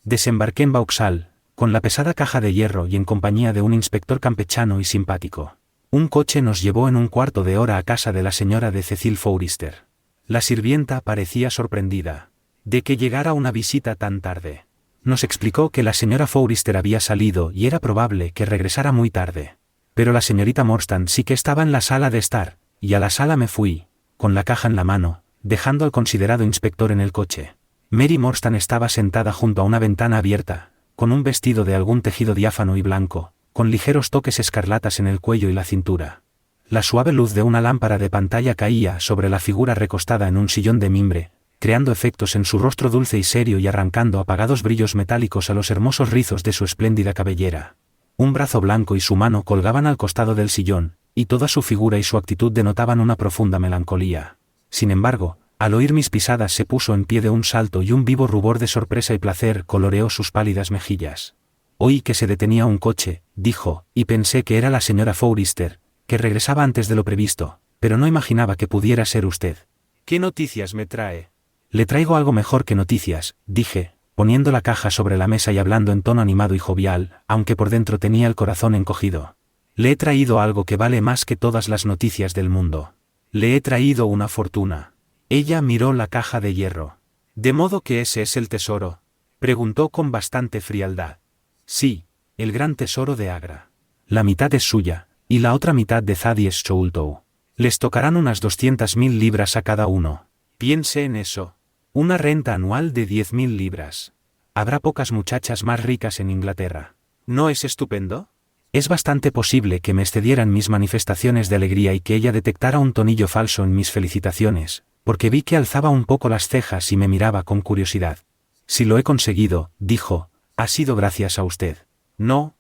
Desembarqué en Vauxhall, con la pesada caja de hierro y en compañía de un inspector campechano y simpático. Un coche nos llevó en un cuarto de hora a casa de la señora de Cecil Forrester. La sirvienta parecía sorprendida de que llegara una visita tan tarde. Nos explicó que la señora Forrester había salido y era probable que regresara muy tarde. Pero la señorita Morstan sí que estaba en la sala de estar, y a la sala me fui, con la caja en la mano, dejando al considerado inspector en el coche. Mary Morstan estaba sentada junto a una ventana abierta, con un vestido de algún tejido diáfano y blanco, con ligeros toques escarlatas en el cuello y la cintura. La suave luz de una lámpara de pantalla caía sobre la figura recostada en un sillón de mimbre, creando efectos en su rostro dulce y serio y arrancando apagados brillos metálicos a los hermosos rizos de su espléndida cabellera. Un brazo blanco y su mano colgaban al costado del sillón, y toda su figura y su actitud denotaban una profunda melancolía. Sin embargo, al oír mis pisadas se puso en pie de un salto y un vivo rubor de sorpresa y placer coloreó sus pálidas mejillas. Oí que se detenía un coche, dijo, y pensé que era la señora Forrester, que regresaba antes de lo previsto, pero no imaginaba que pudiera ser usted. ¿Qué noticias me trae? Le traigo algo mejor que noticias, dije, poniendo la caja sobre la mesa y hablando en tono animado y jovial, aunque por dentro tenía el corazón encogido. Le he traído algo que vale más que todas las noticias del mundo. Le he traído una fortuna. Ella miró la caja de hierro. ¿De modo que ese es el tesoro?, preguntó con bastante frialdad. Sí, el gran tesoro de Agra. La mitad es suya, y la otra mitad de Thaddeus Sholto. Les tocarán unas 200.000 libras a cada uno. Piense en eso. Una renta anual de 10.000 libras. Habrá pocas muchachas más ricas en Inglaterra. ¿No es estupendo? Es bastante posible que me excedieran mis manifestaciones de alegría y que ella detectara un tonillo falso en mis felicitaciones, porque vi que alzaba un poco las cejas y me miraba con curiosidad. Si lo he conseguido, dijo, ha sido gracias a usted. No,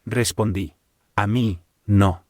respondí. A mí, no.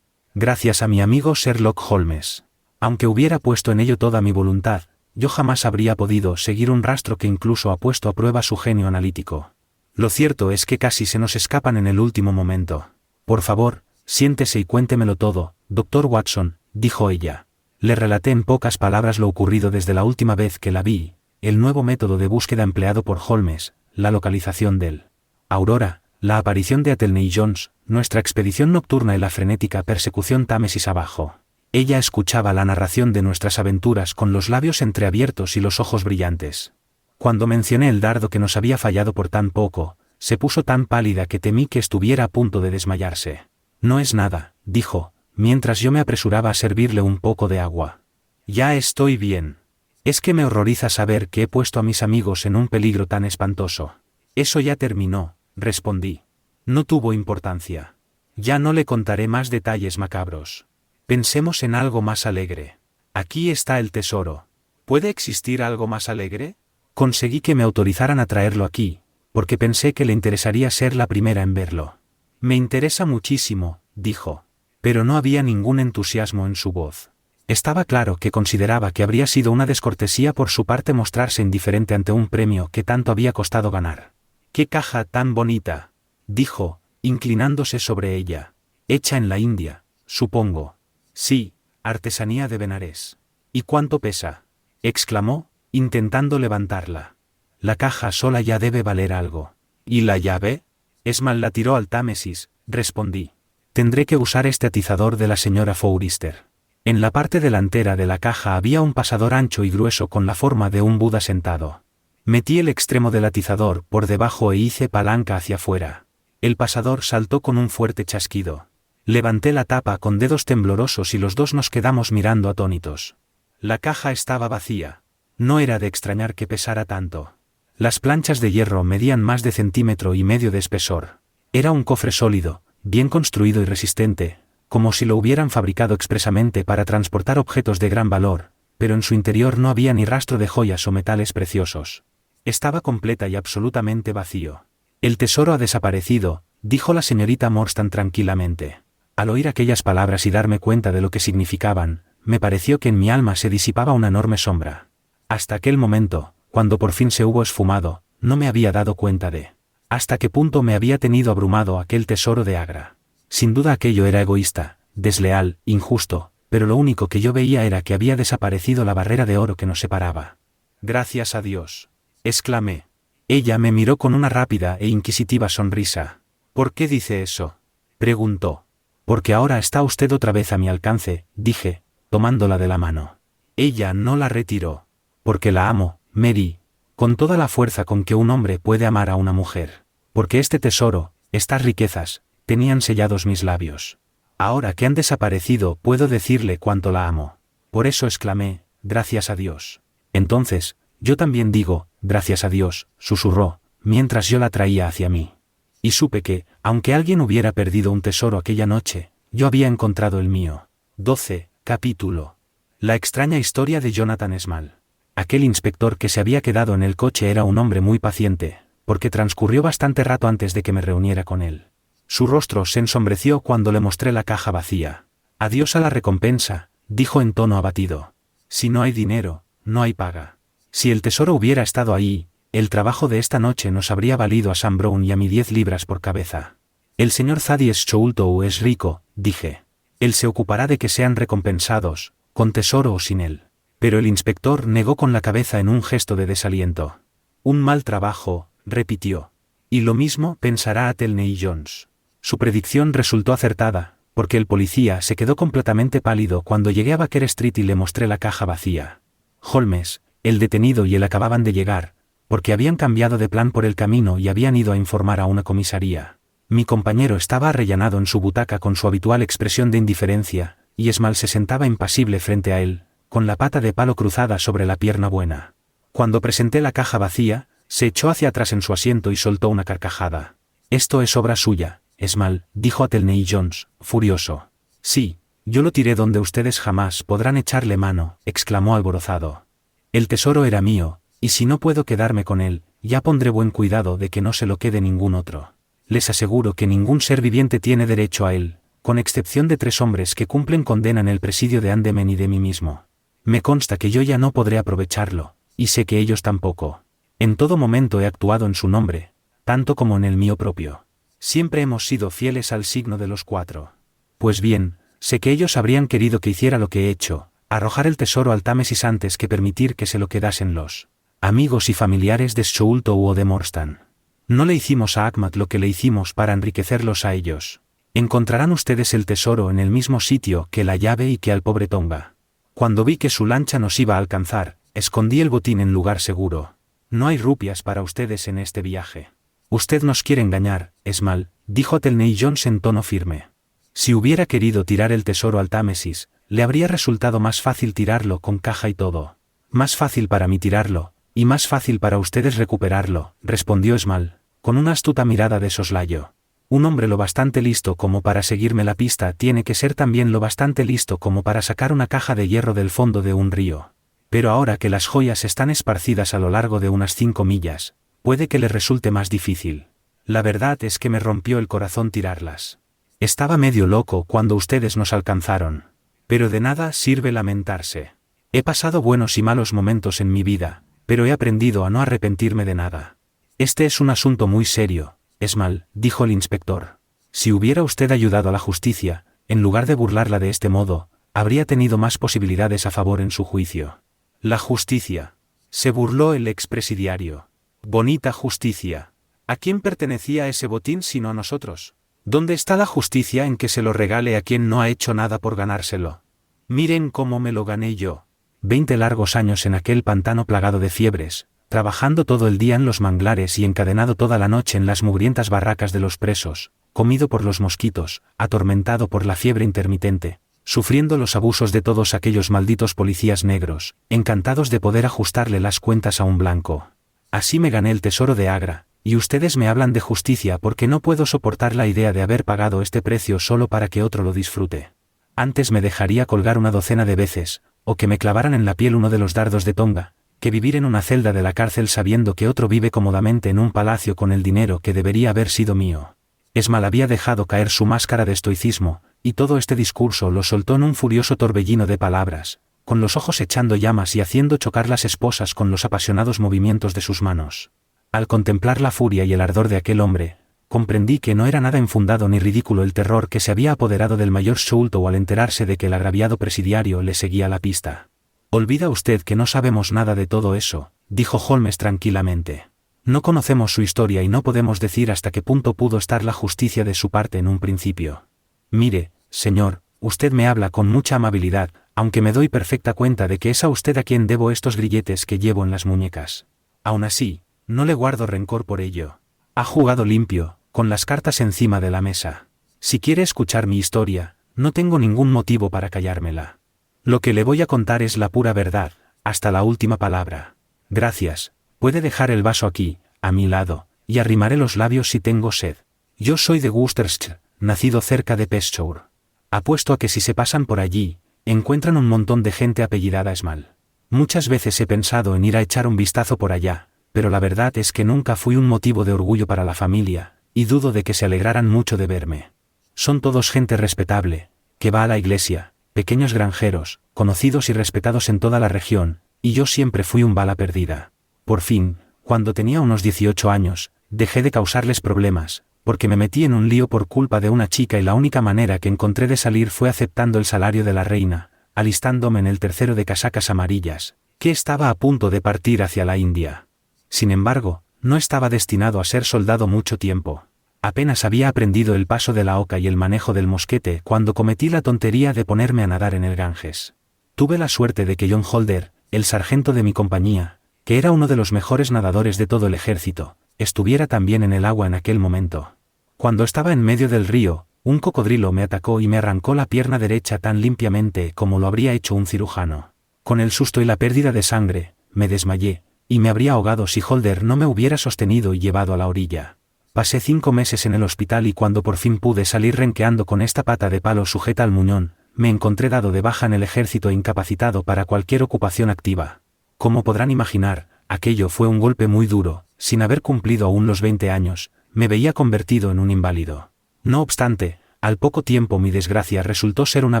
Gracias a mi amigo Sherlock Holmes. Aunque hubiera puesto en ello toda mi voluntad, yo jamás habría podido seguir un rastro que incluso ha puesto a prueba su genio analítico. Lo cierto es que casi se nos escapan en el último momento. Por favor, siéntese y cuéntemelo todo, doctor Watson, dijo ella. Le relaté en pocas palabras lo ocurrido desde la última vez que la vi, el nuevo método de búsqueda empleado por Holmes, la localización del Aurora, la aparición de Athelney Jones, nuestra expedición nocturna y la frenética persecución Támesis abajo. Ella escuchaba la narración de nuestras aventuras con los labios entreabiertos y los ojos brillantes. Cuando mencioné el dardo que nos había fallado por tan poco, se puso tan pálida que temí que estuviera a punto de desmayarse. No es nada, dijo, mientras yo me apresuraba a servirle un poco de agua. Ya estoy bien. Es que me horroriza saber que he puesto a mis amigos en un peligro tan espantoso. Eso ya terminó, respondí. No tuvo importancia. Ya no le contaré más detalles macabros. Pensemos en algo más alegre. Aquí está el tesoro. ¿Puede existir algo más alegre? Conseguí que me autorizaran a traerlo aquí, porque pensé que le interesaría ser la primera en verlo. Me interesa muchísimo, dijo. Pero no había ningún entusiasmo en su voz. Estaba claro que consideraba que habría sido una descortesía por su parte mostrarse indiferente ante un premio que tanto había costado ganar. ¡Qué caja tan bonita!, dijo, inclinándose sobre ella. Hecha en la India, supongo. Sí, artesanía de Benarés. ¿Y cuánto pesa?, exclamó, intentando levantarla. La caja sola ya debe valer algo. ¿Y la llave? Esmal la tiró al Támesis, respondí. Tendré que usar este atizador de la señora Forrester. En la parte delantera de la caja había un pasador ancho y grueso con la forma de un Buda sentado. Metí el extremo del atizador por debajo e hice palanca hacia afuera. El pasador saltó con un fuerte chasquido. Levanté la tapa con dedos temblorosos y los dos nos quedamos mirando atónitos. La caja estaba vacía. No era de extrañar que pesara tanto. Las planchas de hierro medían más de 1,5 centímetros de espesor. Era un cofre sólido, bien construido y resistente, como si lo hubieran fabricado expresamente para transportar objetos de gran valor, pero en su interior no había ni rastro de joyas o metales preciosos. Estaba completa y absolutamente vacío. El tesoro ha desaparecido, dijo la señorita Morstan tranquilamente. Al oír aquellas palabras y darme cuenta de lo que significaban, me pareció que en mi alma se disipaba una enorme sombra. Hasta aquel momento, cuando por fin se hubo esfumado, no me había dado cuenta de hasta qué punto me había tenido abrumado aquel tesoro de Agra. Sin duda aquello era egoísta, desleal, injusto, pero lo único que yo veía era que había desaparecido la barrera de oro que nos separaba. Gracias a Dios, exclamé. Ella me miró con una rápida e inquisitiva sonrisa. ¿Por qué dice eso?, preguntó. Porque ahora está usted otra vez a mi alcance, dije, tomándola de la mano. Ella no la retiró. Porque la amo, Mary, con toda la fuerza con que un hombre puede amar a una mujer. Porque este tesoro, estas riquezas, tenían sellados mis labios. Ahora que han desaparecido puedo decirle cuánto la amo. Por eso exclamé, gracias a Dios. Entonces, yo también digo, gracias a Dios, susurró, mientras yo la traía hacia mí. Y supe que, aunque alguien hubiera perdido un tesoro aquella noche, yo había encontrado el mío. 12. Capítulo. La extraña historia de Jonathan Small. Aquel inspector que se había quedado en el coche era un hombre muy paciente, porque transcurrió bastante rato antes de que me reuniera con él. Su rostro se ensombreció cuando le mostré la caja vacía. Adiós a la recompensa, dijo en tono abatido. Si no hay dinero, no hay paga. Si el tesoro hubiera estado ahí, el trabajo de esta noche nos habría valido a Sam Brown y a mí 10 libras por cabeza. El señor Thaddeus Choultou es rico, dije. Él se ocupará de que sean recompensados, con tesoro o sin él. Pero el inspector negó con la cabeza en un gesto de desaliento. Un mal trabajo, repitió. Y lo mismo pensará Athelney Jones. Su predicción resultó acertada, porque el policía se quedó completamente pálido cuando llegué a Baker Street y le mostré la caja vacía. Holmes, el detenido y él acababan de llegar, porque habían cambiado de plan por el camino y habían ido a informar a una comisaría. Mi compañero estaba arrellanado en su butaca con su habitual expresión de indiferencia, y Small se sentaba impasible frente a él, con la pata de palo cruzada sobre la pierna buena. Cuando presenté la caja vacía, se echó hacia atrás en su asiento y soltó una carcajada. Esto es obra suya, Small, dijo Athelney Jones, furioso. Sí, yo lo tiré donde ustedes jamás podrán echarle mano, exclamó alborozado. El tesoro era mío, y si no puedo quedarme con él, ya pondré buen cuidado de que no se lo quede ningún otro. Les aseguro que ningún ser viviente tiene derecho a él, con excepción de 3 hombres que cumplen condena en el presidio de Andemen y de mí mismo. Me consta que yo ya no podré aprovecharlo, y sé que ellos tampoco. En todo momento he actuado en su nombre, tanto como en el mío propio. Siempre hemos sido fieles al signo de los 4. Pues bien, sé que ellos habrían querido que hiciera lo que he hecho, arrojar el tesoro al Támesis antes que permitir que se lo quedasen los amigos y familiares de Choultou o de Morstan. No le hicimos a Ahmad lo que le hicimos para enriquecerlos a ellos. Encontrarán ustedes el tesoro en el mismo sitio que la llave y que al pobre Tonga. Cuando vi que su lancha nos iba a alcanzar, escondí el botín en lugar seguro. No hay rupias para ustedes en este viaje. Usted nos quiere engañar, Small, dijo Athelney Jones en tono firme. Si hubiera querido tirar el tesoro al Támesis, le habría resultado más fácil tirarlo con caja y todo. Más fácil para mí tirarlo, y más fácil para ustedes recuperarlo, respondió Small, con una astuta mirada de soslayo. Un hombre lo bastante listo como para seguirme la pista tiene que ser también lo bastante listo como para sacar una caja de hierro del fondo de un río. Pero ahora que las joyas están esparcidas a lo largo de unas 5 millas, puede que le resulte más difícil. La verdad es que me rompió el corazón tirarlas. Estaba medio loco cuando ustedes nos alcanzaron. Pero de nada sirve lamentarse. He pasado buenos y malos momentos en mi vida, pero he aprendido a no arrepentirme de nada. Este es un asunto muy serio, Small, dijo el inspector. Si hubiera usted ayudado a la justicia, en lugar de burlarla de este modo, habría tenido más posibilidades a favor en su juicio. La justicia. Se burló el expresidiario. Bonita justicia. ¿A quién pertenecía ese botín sino a nosotros? ¿Dónde está la justicia en que se lo regale a quien no ha hecho nada por ganárselo? Miren cómo me lo gané yo. 20 largos años en aquel pantano plagado de fiebres, trabajando todo el día en los manglares y encadenado toda la noche en las mugrientas barracas de los presos, comido por los mosquitos, atormentado por la fiebre intermitente, sufriendo los abusos de todos aquellos malditos policías negros, encantados de poder ajustarle las cuentas a un blanco. Así me gané el tesoro de Agra, y ustedes me hablan de justicia porque no puedo soportar la idea de haber pagado este precio solo para que otro lo disfrute. Antes me dejaría colgar una docena de veces, o que me clavaran en la piel uno de los dardos de Tonga, que vivir en una celda de la cárcel sabiendo que otro vive cómodamente en un palacio con el dinero que debería haber sido mío. Small había dejado caer su máscara de estoicismo, y todo este discurso lo soltó en un furioso torbellino de palabras, con los ojos echando llamas y haciendo chocar las esposas con los apasionados movimientos de sus manos. Al contemplar la furia y el ardor de aquel hombre, comprendí que no era nada infundado ni ridículo el terror que se había apoderado del mayor Choultou al enterarse de que el agraviado presidiario le seguía la pista. «Olvida usted que no sabemos nada de todo eso», dijo Holmes tranquilamente. No conocemos su historia y no podemos decir hasta qué punto pudo estar la justicia de su parte en un principio. Mire, señor, usted me habla con mucha amabilidad, aunque me doy perfecta cuenta de que es a usted a quien debo estos grilletes que llevo en las muñecas. Aún así, no le guardo rencor por ello. Ha jugado limpio, con las cartas encima de la mesa. Si quiere escuchar mi historia, no tengo ningún motivo para callármela. Lo que le voy a contar es la pura verdad, hasta la última palabra. Gracias, puede dejar el vaso aquí, a mi lado, y arrimaré los labios si tengo sed. Yo soy de Worcestershire, nacido cerca de Peshawar. Apuesto a que si se pasan por allí, encuentran un montón de gente apellidada Small. Muchas veces he pensado en ir a echar un vistazo por allá, pero la verdad es que nunca fui un motivo de orgullo para la familia, y dudo de que se alegraran mucho de verme. Son todos gente respetable, que va a la iglesia, pequeños granjeros, conocidos y respetados en toda la región, y yo siempre fui un bala perdida. Por fin, cuando tenía unos 18 años, dejé de causarles problemas, porque me metí en un lío por culpa de una chica y la única manera que encontré de salir fue aceptando el salario de la reina, alistándome en el tercero de casacas amarillas, que estaba a punto de partir hacia la India. Sin embargo, no estaba destinado a ser soldado mucho tiempo. Apenas había aprendido el paso de la oca y el manejo del mosquete cuando cometí la tontería de ponerme a nadar en el Ganges. Tuve la suerte de que John Holder, el sargento de mi compañía, que era uno de los mejores nadadores de todo el ejército, estuviera también en el agua en aquel momento. Cuando estaba en medio del río, un cocodrilo me atacó y me arrancó la pierna derecha tan limpiamente como lo habría hecho un cirujano. Con el susto y la pérdida de sangre, me desmayé, y me habría ahogado si Holder no me hubiera sostenido y llevado a la orilla. Pasé 5 meses en el hospital y cuando por fin pude salir renqueando con esta pata de palo sujeta al muñón, me encontré dado de baja en el ejército e incapacitado para cualquier ocupación activa. Como podrán imaginar, aquello fue un golpe muy duro. Sin haber cumplido aún los 20 años, me veía convertido en un inválido. No obstante, al poco tiempo mi desgracia resultó ser una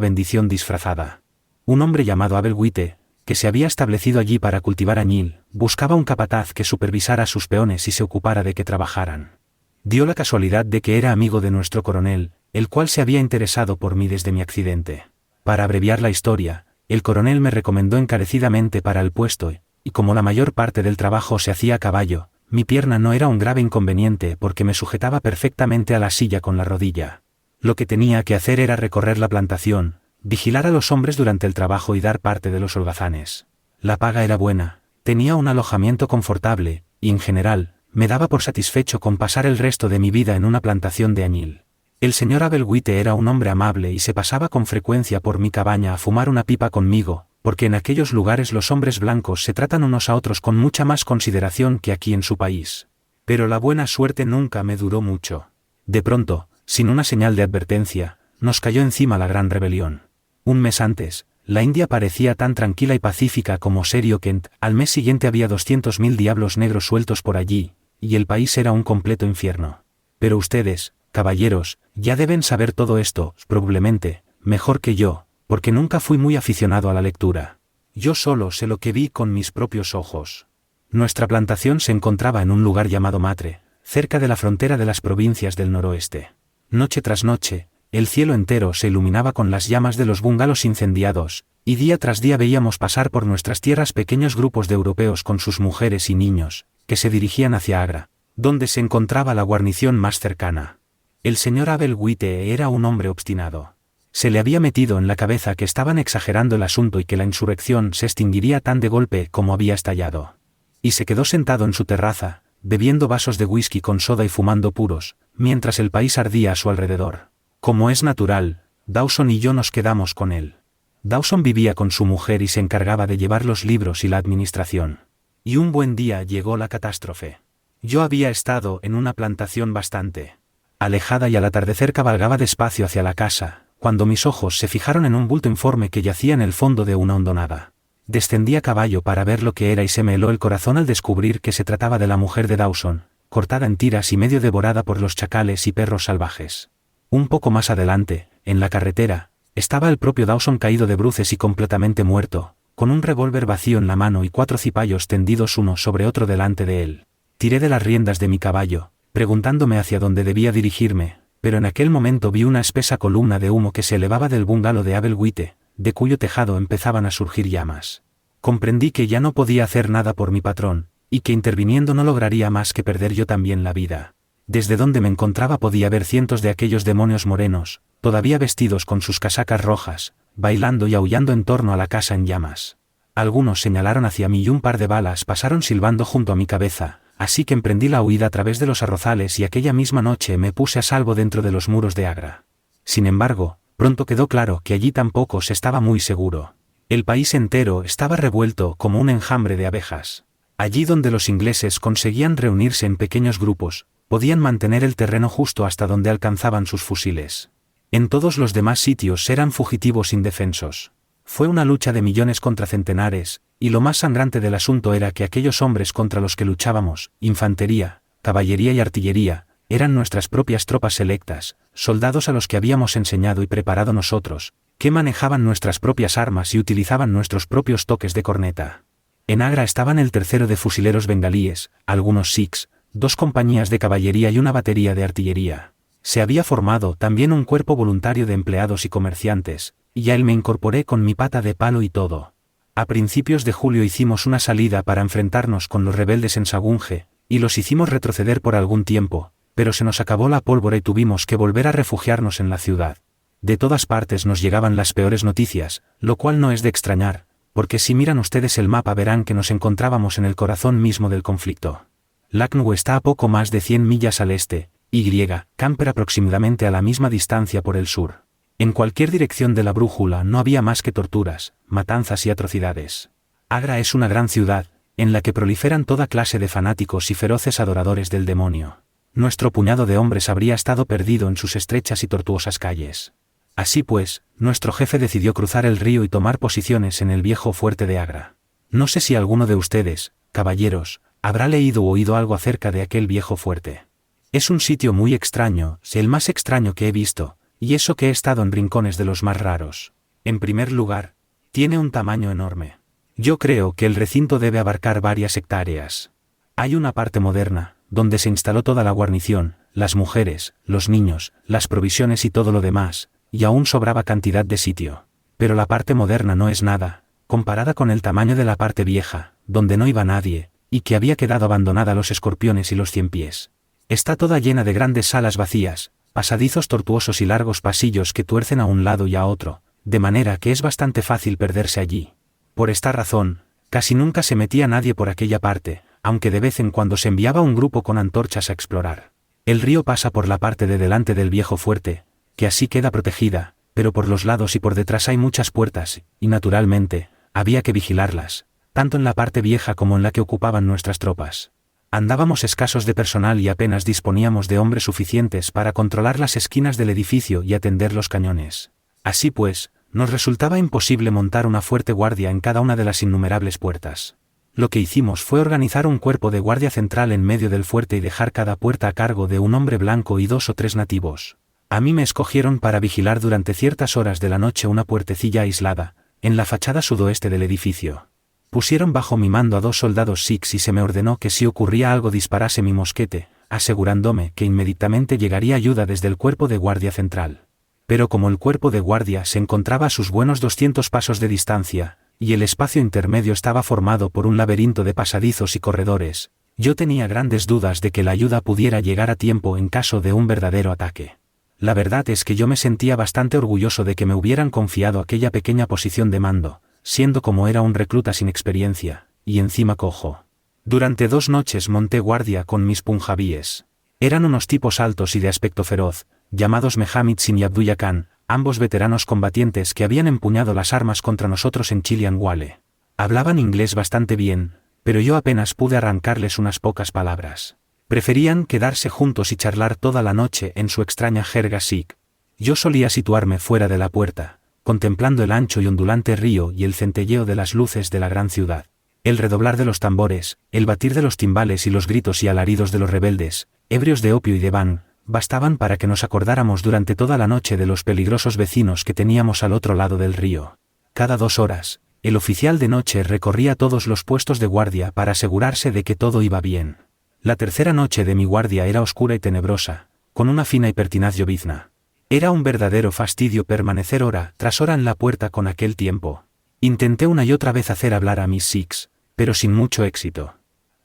bendición disfrazada. Un hombre llamado Abel Witte, que se había establecido allí para cultivar añil, buscaba un capataz que supervisara a sus peones y se ocupara de que trabajaran. Dio la casualidad de que era amigo de nuestro coronel, el cual se había interesado por mí desde mi accidente. Para abreviar la historia, el coronel me recomendó encarecidamente para el puesto, y como la mayor parte del trabajo se hacía a caballo, mi pierna no era un grave inconveniente porque me sujetaba perfectamente a la silla con la rodilla. Lo que tenía que hacer era recorrer la plantación, vigilar a los hombres durante el trabajo y dar parte de los holgazanes. La paga era buena, tenía un alojamiento confortable, y en general, me daba por satisfecho con pasar el resto de mi vida en una plantación de añil. El señor Abel Witte era un hombre amable y se pasaba con frecuencia por mi cabaña a fumar una pipa conmigo, porque en aquellos lugares los hombres blancos se tratan unos a otros con mucha más consideración que aquí en su país. Pero la buena suerte nunca me duró mucho. De pronto, sin una señal de advertencia, nos cayó encima la gran rebelión. Un mes antes, la India parecía tan tranquila y pacífica como Serio Kent, al mes siguiente había 200.000 diablos negros sueltos por allí, y el país era un completo infierno. Pero ustedes, caballeros, ya deben saber todo esto, probablemente, mejor que yo, porque nunca fui muy aficionado a la lectura. Yo solo sé lo que vi con mis propios ojos. Nuestra plantación se encontraba en un lugar llamado Matre, cerca de la frontera de las provincias del noroeste. Noche tras noche, el cielo entero se iluminaba con las llamas de los bungalows incendiados, y día tras día veíamos pasar por nuestras tierras pequeños grupos de europeos con sus mujeres y niños, que se dirigían hacia Agra, donde se encontraba la guarnición más cercana. El señor Abel Witte era un hombre obstinado. Se le había metido en la cabeza que estaban exagerando el asunto y que la insurrección se extinguiría tan de golpe como había estallado. Y se quedó sentado en su terraza, bebiendo vasos de whisky con soda y fumando puros, mientras el país ardía a su alrededor. Como es natural, Dawson y yo nos quedamos con él. Dawson vivía con su mujer y se encargaba de llevar los libros y la administración. Y un buen día llegó la catástrofe. Yo había estado en una plantación bastante alejada y al atardecer cabalgaba despacio hacia la casa, cuando mis ojos se fijaron en un bulto informe que yacía en el fondo de una hondonada. Descendí a caballo para ver lo que era y se me heló el corazón al descubrir que se trataba de la mujer de Dawson, cortada en tiras y medio devorada por los chacales y perros salvajes. Un poco más adelante, en la carretera, estaba el propio Dawson caído de bruces y completamente muerto, con un revólver vacío en la mano y 4 cipayos tendidos uno sobre otro delante de él. Tiré de las riendas de mi caballo, preguntándome hacia dónde debía dirigirme, pero en aquel momento vi una espesa columna de humo que se elevaba del bungalow de Abel Witte, de cuyo tejado empezaban a surgir llamas. Comprendí que ya no podía hacer nada por mi patrón, y que interviniendo no lograría más que perder yo también la vida. Desde donde me encontraba podía ver cientos de aquellos demonios morenos, todavía vestidos con sus casacas rojas, bailando y aullando en torno a la casa en llamas. Algunos señalaron hacia mí y un par de balas pasaron silbando junto a mi cabeza, así que emprendí la huida a través de los arrozales y aquella misma noche me puse a salvo dentro de los muros de Agra. Sin embargo, pronto quedó claro que allí tampoco se estaba muy seguro. El país entero estaba revuelto como un enjambre de abejas. Allí donde los ingleses conseguían reunirse en pequeños grupos, podían mantener el terreno justo hasta donde alcanzaban sus fusiles. En todos los demás sitios eran fugitivos indefensos. Fue una lucha de millones contra centenares, y lo más sangrante del asunto era que aquellos hombres contra los que luchábamos, infantería, caballería y artillería, eran nuestras propias tropas selectas, soldados a los que habíamos enseñado y preparado nosotros, que manejaban nuestras propias armas y utilizaban nuestros propios toques de corneta. En Agra estaban el tercero de fusileros bengalíes, algunos sikhs, 2 compañías de caballería y una batería de artillería. Se había formado también un cuerpo voluntario de empleados y comerciantes, y a él me incorporé con mi pata de palo y todo. A principios de julio hicimos una salida para enfrentarnos con los rebeldes en Sagunje, y los hicimos retroceder por algún tiempo, pero se nos acabó la pólvora y tuvimos que volver a refugiarnos en la ciudad. De todas partes nos llegaban las peores noticias, lo cual no es de extrañar, porque si miran ustedes el mapa verán que nos encontrábamos en el corazón mismo del conflicto. Lucknow está a poco más de 100 millas al este, y Camper aproximadamente a la misma distancia por el sur. En cualquier dirección de la brújula no había más que torturas, matanzas y atrocidades. Agra es una gran ciudad, en la que proliferan toda clase de fanáticos y feroces adoradores del demonio. Nuestro puñado de hombres habría estado perdido en sus estrechas y tortuosas calles. Así pues, nuestro jefe decidió cruzar el río y tomar posiciones en el viejo fuerte de Agra. No sé si alguno de ustedes, caballeros, habrá leído o oído algo acerca de aquel viejo fuerte. Es un sitio muy extraño, el más extraño que he visto, y eso que he estado en rincones de los más raros. En primer lugar, tiene un tamaño enorme. Yo creo que el recinto debe abarcar varias hectáreas. Hay una parte moderna, donde se instaló toda la guarnición, las mujeres, los niños, las provisiones y todo lo demás, y aún sobraba cantidad de sitio. Pero la parte moderna no es nada, comparada con el tamaño de la parte vieja, donde no iba nadie, y que había quedado abandonada a los escorpiones y los ciempiés. Está toda llena de grandes salas vacías, pasadizos tortuosos y largos pasillos que tuercen a un lado y a otro, de manera que es bastante fácil perderse allí. Por esta razón, casi nunca se metía nadie por aquella parte, aunque de vez en cuando se enviaba un grupo con antorchas a explorar. El río pasa por la parte de delante del viejo fuerte, que así queda protegida, pero por los lados y por detrás hay muchas puertas, y naturalmente, había que vigilarlas, tanto en la parte vieja como en la que ocupaban nuestras tropas. Andábamos escasos de personal y apenas disponíamos de hombres suficientes para controlar las esquinas del edificio y atender los cañones. Así pues, nos resultaba imposible montar una fuerte guardia en cada una de las innumerables puertas. Lo que hicimos fue organizar un cuerpo de guardia central en medio del fuerte y dejar cada puerta a cargo de un hombre blanco y 2 o 3 nativos. A mí me escogieron para vigilar durante ciertas horas de la noche una puertecilla aislada, en la fachada sudoeste del edificio. Pusieron bajo mi mando a 2 soldados sikhs y se me ordenó que si ocurría algo disparase mi mosquete, asegurándome que inmediatamente llegaría ayuda desde el cuerpo de guardia central. Pero como el cuerpo de guardia se encontraba a sus buenos 200 pasos de distancia, y el espacio intermedio estaba formado por un laberinto de pasadizos y corredores, yo tenía grandes dudas de que la ayuda pudiera llegar a tiempo en caso de un verdadero ataque. La verdad es que yo me sentía bastante orgulloso de que me hubieran confiado aquella pequeña posición de mando, siendo como era un recluta sin experiencia, y encima cojo. Durante 2 noches monté guardia con mis punjabíes. Eran unos tipos altos y de aspecto feroz, llamados Mehammed Singh y Abdullah Khan, ambos veteranos combatientes que habían empuñado las armas contra nosotros en Chilianwale. Hablaban inglés bastante bien, pero yo apenas pude arrancarles unas pocas palabras. Preferían quedarse juntos y charlar toda la noche en su extraña jerga sikh. Yo solía situarme fuera de la puerta, contemplando el ancho y ondulante río y el centelleo de las luces de la gran ciudad. El redoblar de los tambores, el batir de los timbales y los gritos y alaridos de los rebeldes, ebrios de opio y de van, bastaban para que nos acordáramos durante toda la noche de los peligrosos vecinos que teníamos al otro lado del río. Cada 2 horas, el oficial de noche recorría todos los puestos de guardia para asegurarse de que todo iba bien. La tercera noche de mi guardia era oscura y tenebrosa, con una fina y pertinaz llovizna. Era un verdadero fastidio permanecer hora tras hora en la puerta con aquel tiempo. Intenté una y otra vez hacer hablar a mis sikhs, pero sin mucho éxito.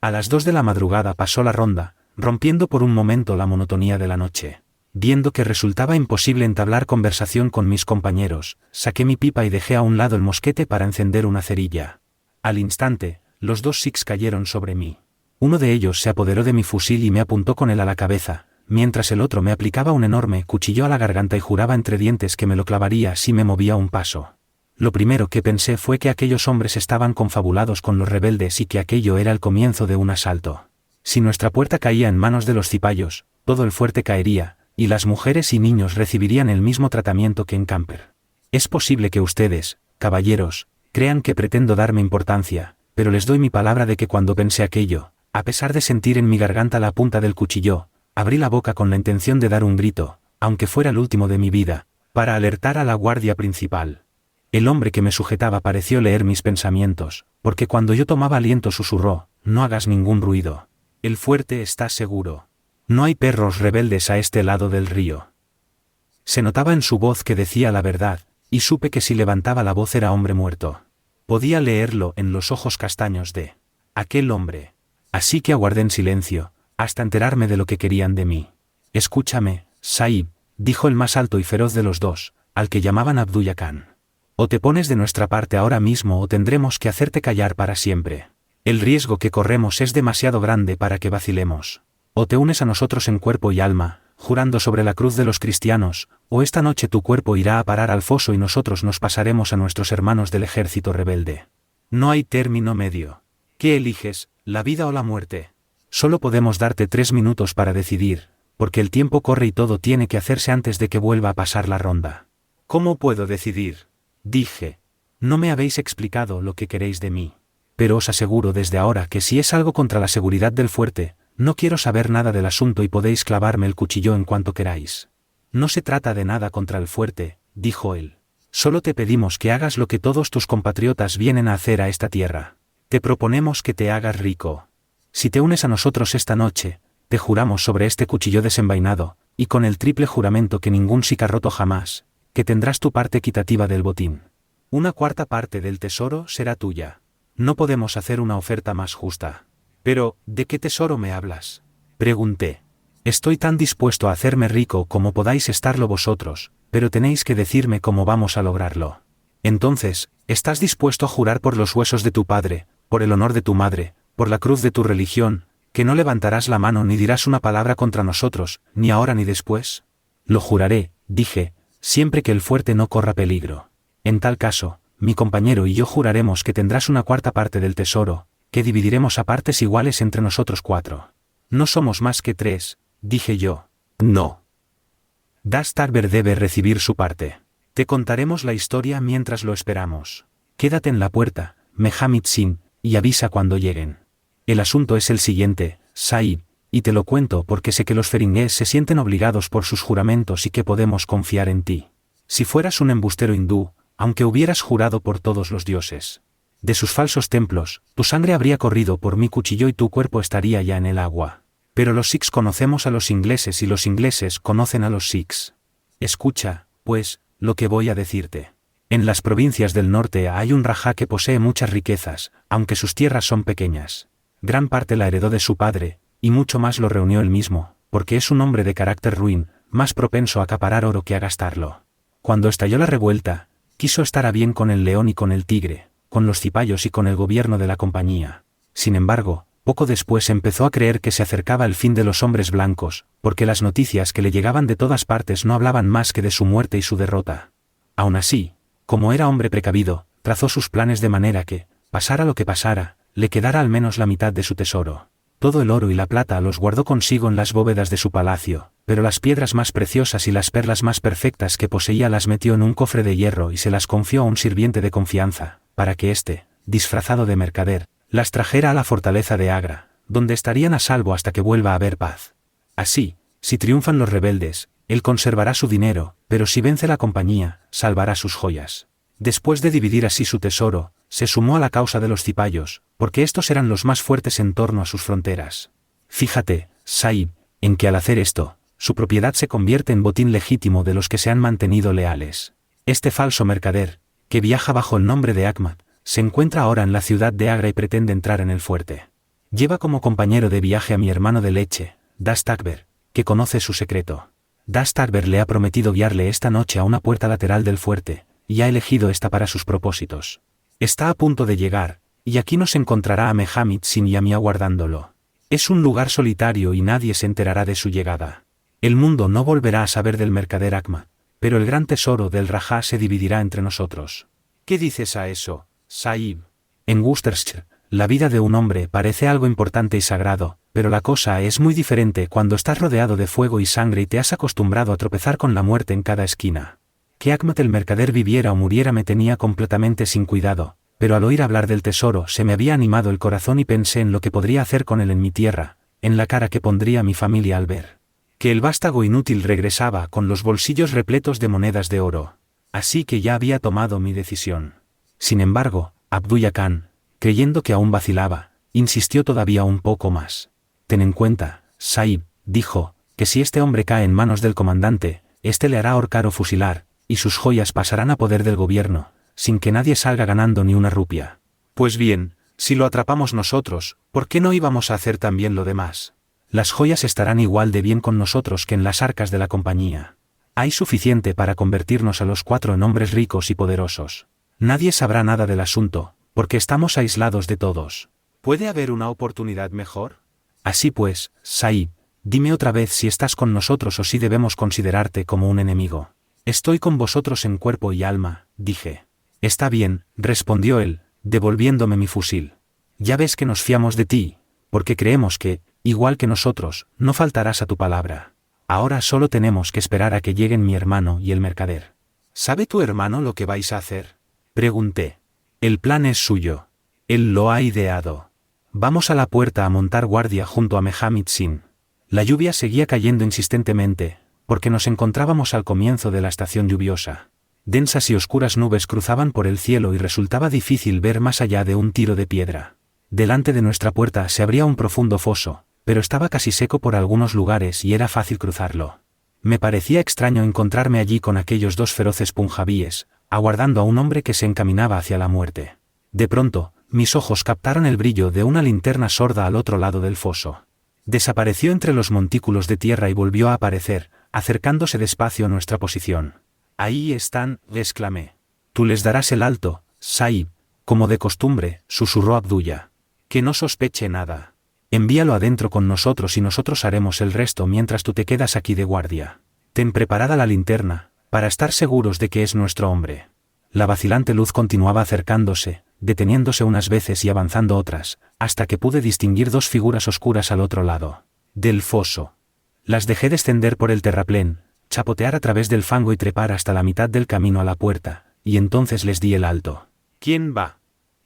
A las 2 de la madrugada pasó la ronda, rompiendo por un momento la monotonía de la noche. Viendo que resultaba imposible entablar conversación con mis compañeros, saqué mi pipa y dejé a un lado el mosquete para encender una cerilla. Al instante, los 2 sikhs cayeron sobre mí. Uno de ellos se apoderó de mi fusil y me apuntó con él a la cabeza, mientras el otro me aplicaba un enorme cuchillo a la garganta y juraba entre dientes que me lo clavaría si me movía un paso. Lo primero que pensé fue que aquellos hombres estaban confabulados con los rebeldes y que aquello era el comienzo de un asalto. Si nuestra puerta caía en manos de los cipayos, todo el fuerte caería, y las mujeres y niños recibirían el mismo tratamiento que en Camper. Es posible que ustedes, caballeros, crean que pretendo darme importancia, pero les doy mi palabra de que cuando pensé aquello, a pesar de sentir en mi garganta la punta del cuchillo, abrí la boca con la intención de dar un grito, aunque fuera el último de mi vida, para alertar a la guardia principal. El hombre que me sujetaba pareció leer mis pensamientos, porque cuando yo tomaba aliento susurró: «No hagas ningún ruido. El fuerte está seguro. No hay perros rebeldes a este lado del río». Se notaba en su voz que decía la verdad, y supe que si levantaba la voz era hombre muerto. Podía leerlo en los ojos castaños de aquel hombre. Así que aguardé en silencio, hasta enterarme de lo que querían de mí. «Escúchame, Sahib», dijo el más alto y feroz de los 2, al que llamaban Abdullah Khan. «O te pones de nuestra parte ahora mismo o tendremos que hacerte callar para siempre. El riesgo que corremos es demasiado grande para que vacilemos. O te unes a nosotros en cuerpo y alma, jurando sobre la cruz de los cristianos, o esta noche tu cuerpo irá a parar al foso y nosotros nos pasaremos a nuestros hermanos del ejército rebelde. No hay término medio. ¿Qué eliges, la vida o la muerte? Solo podemos darte 3 minutos para decidir, porque el tiempo corre y todo tiene que hacerse antes de que vuelva a pasar la ronda». «¿Cómo puedo decidir?», dije. «No me habéis explicado lo que queréis de mí. Pero os aseguro desde ahora que si es algo contra la seguridad del fuerte, no quiero saber nada del asunto y podéis clavarme el cuchillo en cuanto queráis». «No se trata de nada contra el fuerte», dijo él. «Solo te pedimos que hagas lo que todos tus compatriotas vienen a hacer a esta tierra. Te proponemos que te hagas rico. Si te unes a nosotros esta noche, te juramos sobre este cuchillo desenvainado, y con el triple juramento que ningún sikh ha roto jamás, que tendrás tu parte equitativa del botín. 1/4 parte del tesoro será tuya. No podemos hacer una oferta más justa». «Pero, ¿de qué tesoro me hablas?», pregunté. «Estoy tan dispuesto a hacerme rico como podáis estarlo vosotros, pero tenéis que decirme cómo vamos a lograrlo». «Entonces, ¿estás dispuesto a jurar por los huesos de tu padre, por el honor de tu madre, por la cruz de tu religión, que no levantarás la mano ni dirás una palabra contra nosotros, ni ahora ni después?» «Lo juraré», dije, «siempre que el fuerte no corra peligro. En tal caso, mi compañero y yo juraremos que tendrás 1/4 parte del tesoro, que dividiremos a partes iguales entre nosotros 4. No somos más que 3, dije yo. «No. Dastarber debe recibir su parte. Te contaremos la historia mientras lo esperamos. Quédate en la puerta, Mehammed Singh, y avisa cuando lleguen. El asunto es el siguiente, Sahib, y te lo cuento porque sé que los feringués se sienten obligados por sus juramentos y que podemos confiar en ti. Si fueras un embustero hindú, aunque hubieras jurado por todos los dioses de sus falsos templos, tu sangre habría corrido por mi cuchillo y tu cuerpo estaría ya en el agua. Pero los sikhs conocemos a los ingleses y los ingleses conocen a los sikhs. Escucha, pues, lo que voy a decirte. En las provincias del norte hay un rajá que posee muchas riquezas, aunque sus tierras son pequeñas. Gran parte la heredó de su padre, y mucho más lo reunió él mismo, porque es un hombre de carácter ruin, más propenso a acaparar oro que a gastarlo. Cuando estalló la revuelta, quiso estar a bien con el león y con el tigre, con los cipayos y con el gobierno de la compañía. Sin embargo, poco después empezó a creer que se acercaba el fin de los hombres blancos, porque las noticias que le llegaban de todas partes no hablaban más que de su muerte y su derrota. Aún así, como era hombre precavido, trazó sus planes de manera que, pasara lo que pasara, le quedara al menos la mitad de su tesoro. Todo el oro y la plata los guardó consigo en las bóvedas de su palacio, pero las piedras más preciosas y las perlas más perfectas que poseía las metió en un cofre de hierro y se las confió a un sirviente de confianza, para que éste, disfrazado de mercader, las trajera a la fortaleza de Agra, donde estarían a salvo hasta que vuelva a haber paz. Así, si triunfan los rebeldes, él conservará su dinero, pero si vence la compañía, salvará sus joyas. Después de dividir así su tesoro, se sumó a la causa de los cipayos, porque estos eran los más fuertes en torno a sus fronteras. Fíjate, Sahib, en que al hacer esto, su propiedad se convierte en botín legítimo de los que se han mantenido leales. Este falso mercader, que viaja bajo el nombre de Ahmad, se encuentra ahora en la ciudad de Agra y pretende entrar en el fuerte. Lleva como compañero de viaje a mi hermano de leche, Dastagber, que conoce su secreto. Dastagber le ha prometido guiarle esta noche a una puerta lateral del fuerte, y ha elegido esta para sus propósitos. Está a punto de llegar, y aquí nos encontrará a Mehammed Sin y a mí aguardándolo. Es un lugar solitario y nadie se enterará de su llegada. El mundo no volverá a saber del mercader Ahmad, pero el gran tesoro del Rajá se dividirá entre nosotros. ¿Qué dices a eso, Sahib? En Worcestershire, la vida de un hombre parece algo importante y sagrado, pero la cosa es muy diferente cuando estás rodeado de fuego y sangre y te has acostumbrado a tropezar con la muerte en cada esquina. Que Ahmad el mercader viviera o muriera me tenía completamente sin cuidado, pero al oír hablar del tesoro se me había animado el corazón y pensé en lo que podría hacer con él en mi tierra, en la cara que pondría mi familia al ver que el vástago inútil regresaba con los bolsillos repletos de monedas de oro. Así que ya había tomado mi decisión. Sin embargo, Abdullah Khan, creyendo que aún vacilaba, insistió todavía un poco más. Ten en cuenta, Sahib, dijo, que si este hombre cae en manos del comandante, este le hará ahorcar o fusilar, y sus joyas pasarán a poder del gobierno, sin que nadie salga ganando ni una rupia. Pues bien, si lo atrapamos nosotros, ¿por qué no íbamos a hacer también lo demás? Las joyas estarán igual de bien con nosotros que en las arcas de la compañía. Hay suficiente para convertirnos a los 4 en hombres ricos y poderosos. Nadie sabrá nada del asunto, porque estamos aislados de todos. ¿Puede haber una oportunidad mejor? Así pues, Sahib, dime otra vez si estás con nosotros o si debemos considerarte como un enemigo. Estoy con vosotros en cuerpo y alma, dije. Está bien, respondió él, devolviéndome mi fusil. Ya ves que nos fiamos de ti, porque creemos que, igual que nosotros, no faltarás a tu palabra. Ahora solo tenemos que esperar a que lleguen mi hermano y el mercader. ¿Sabe tu hermano lo que vais a hacer? Pregunté. El plan es suyo. Él lo ha ideado. Vamos a la puerta a montar guardia junto a Mehammed Sin. La lluvia seguía cayendo insistentemente, porque nos encontrábamos al comienzo de la estación lluviosa. Densas y oscuras nubes cruzaban por el cielo y resultaba difícil ver más allá de un tiro de piedra. Delante de nuestra puerta se abría un profundo foso, pero estaba casi seco por algunos lugares y era fácil cruzarlo. Me parecía extraño encontrarme allí con aquellos 2 feroces punjabíes, aguardando a un hombre que se encaminaba hacia la muerte. De pronto, mis ojos captaron el brillo de una linterna sorda al otro lado del foso. Desapareció entre los montículos de tierra y volvió a aparecer, acercándose despacio a nuestra posición. Ahí están, exclamé. Tú les darás el alto, Sahib, como de costumbre, susurró Abdullah. Que no sospeche nada. Envíalo adentro con nosotros y nosotros haremos el resto mientras tú te quedas aquí de guardia. Ten preparada la linterna, para estar seguros de que es nuestro hombre. La vacilante luz continuaba acercándose, deteniéndose unas veces y avanzando otras, hasta que pude distinguir 2 figuras oscuras al otro lado del foso. Las dejé descender por el terraplén, chapotear a través del fango y trepar hasta la mitad del camino a la puerta, y entonces les di el alto. ¿Quién va?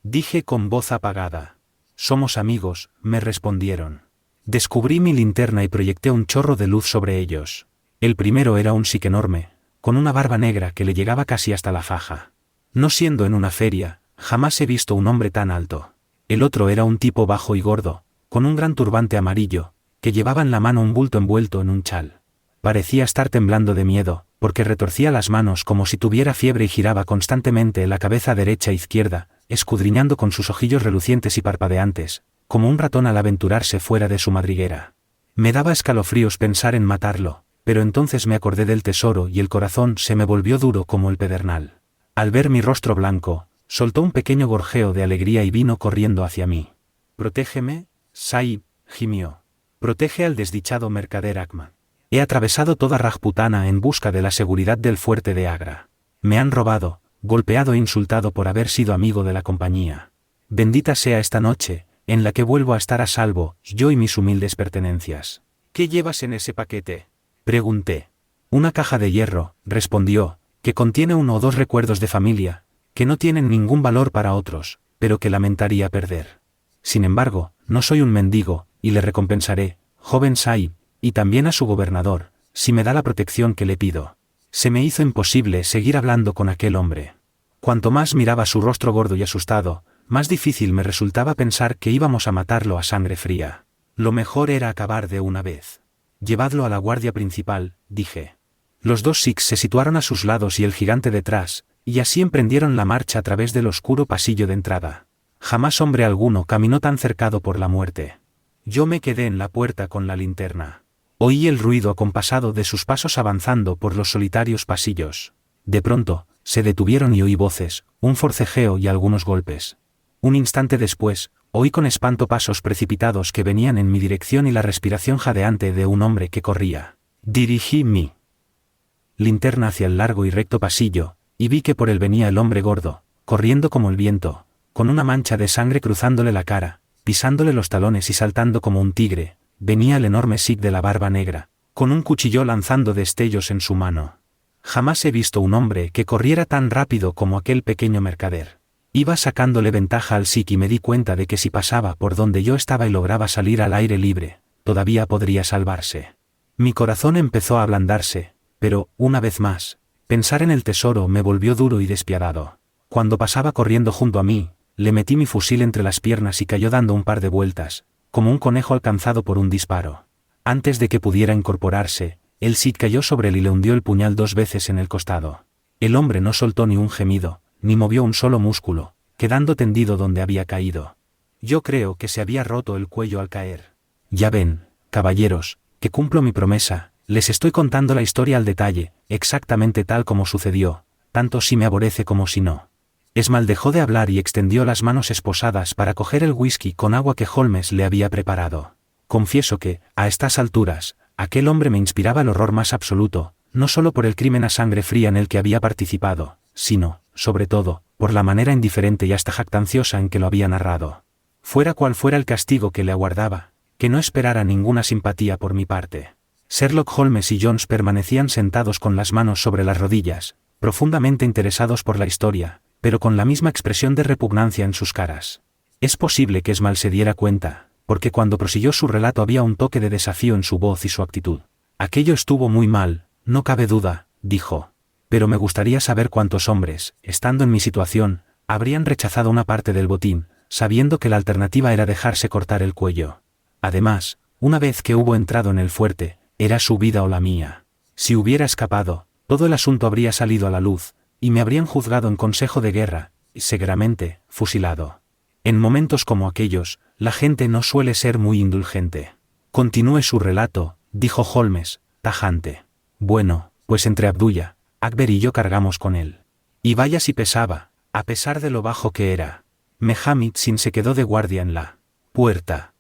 Dije con voz apagada. Somos amigos, me respondieron. Descubrí mi linterna y proyecté un chorro de luz sobre ellos. El primero era un sikh enorme, con una barba negra que le llegaba casi hasta la faja. No siendo en una feria, jamás he visto un hombre tan alto. El otro era un tipo bajo y gordo, con un gran turbante amarillo, que llevaba en la mano un bulto envuelto en un chal. Parecía estar temblando de miedo, porque retorcía las manos como si tuviera fiebre y giraba constantemente la cabeza derecha e izquierda, escudriñando con sus ojillos relucientes y parpadeantes, como un ratón al aventurarse fuera de su madriguera. Me daba escalofríos pensar en matarlo, pero entonces me acordé del tesoro y el corazón se me volvió duro como el pedernal. Al ver mi rostro blanco, soltó un pequeño gorjeo de alegría y vino corriendo hacia mí. «Protégeme, Sahib», gimió. «Protege al desdichado mercader Ahmad. He atravesado toda Rajputana en busca de la seguridad del fuerte de Agra. Me han robado, golpeado e insultado por haber sido amigo de la compañía. Bendita sea esta noche, en la que vuelvo a estar a salvo, yo y mis humildes pertenencias». «¿Qué llevas en ese paquete?», pregunté. «Una caja de hierro», respondió, «que contiene 1 o 2 recuerdos de familia, que no tienen ningún valor para otros, pero que lamentaría perder. Sin embargo, no soy un mendigo, y le recompensaré, joven Sahib, y también a su gobernador, si me da la protección que le pido». Se me hizo imposible seguir hablando con aquel hombre. Cuanto más miraba su rostro gordo y asustado, más difícil me resultaba pensar que íbamos a matarlo a sangre fría. Lo mejor era acabar de una vez. «Llevadlo a la guardia principal», dije. Los 2 sikhs se situaron a sus lados y el gigante detrás, y así emprendieron la marcha a través del oscuro pasillo de entrada. Jamás hombre alguno caminó tan cercado por la muerte. Yo me quedé en la puerta con la linterna. Oí el ruido acompasado de sus pasos avanzando por los solitarios pasillos. De pronto, se detuvieron y oí voces, un forcejeo y algunos golpes. Un instante después, oí con espanto pasos precipitados que venían en mi dirección y la respiración jadeante de un hombre que corría. Dirigí mi linterna hacia el largo y recto pasillo, y vi que por él venía el hombre gordo, corriendo como el viento, con una mancha de sangre cruzándole la cara, pisándole los talones y saltando como un tigre. Venía el enorme Sikh de la barba negra, con un cuchillo lanzando destellos en su mano. Jamás he visto un hombre que corriera tan rápido como aquel pequeño mercader. Iba sacándole ventaja al Sikh y me di cuenta de que si pasaba por donde yo estaba y lograba salir al aire libre, todavía podría salvarse. Mi corazón empezó a ablandarse, pero, una vez más, pensar en el tesoro me volvió duro y despiadado. Cuando pasaba corriendo junto a mí, le metí mi fusil entre las piernas y cayó dando un par de vueltas, como un conejo alcanzado por un disparo. Antes de que pudiera incorporarse, el Sikh cayó sobre él y le hundió el puñal 2 veces en el costado. El hombre no soltó ni un gemido, ni movió un solo músculo, quedando tendido donde había caído. Yo creo que se había roto el cuello al caer. Ya ven, caballeros, que cumplo mi promesa, les estoy contando la historia al detalle, exactamente tal como sucedió, tanto si me aborrece como si no. Esmal dejó de hablar y extendió las manos esposadas para coger el whisky con agua que Holmes le había preparado. Confieso que, a estas alturas, aquel hombre me inspiraba el horror más absoluto, no solo por el crimen a sangre fría en el que había participado, sino, sobre todo, por la manera indiferente y hasta jactanciosa en que lo había narrado. Fuera cual fuera el castigo que le aguardaba, que no esperara ninguna simpatía por mi parte. Sherlock Holmes y Jones permanecían sentados con las manos sobre las rodillas, profundamente interesados por la historia, pero con la misma expresión de repugnancia en sus caras. Es posible que Esmal se diera cuenta, porque cuando prosiguió su relato había un toque de desafío en su voz y su actitud. Aquello estuvo muy mal, no cabe duda, dijo. Pero me gustaría saber cuántos hombres, estando en mi situación, habrían rechazado una parte del botín, sabiendo que la alternativa era dejarse cortar el cuello. Además, una vez que hubo entrado en el fuerte, era su vida o la mía. Si hubiera escapado, todo el asunto habría salido a la luz, y me habrían juzgado en consejo de guerra, y seguramente, fusilado. En momentos como aquellos, la gente no suele ser muy indulgente. Continúe su relato, dijo Holmes, tajante. Bueno, pues entre Abdullah, Akber y yo cargamos con él. Y vaya si pesaba, a pesar de lo bajo que era. Mehammed Sin se quedó de guardia en la puerta.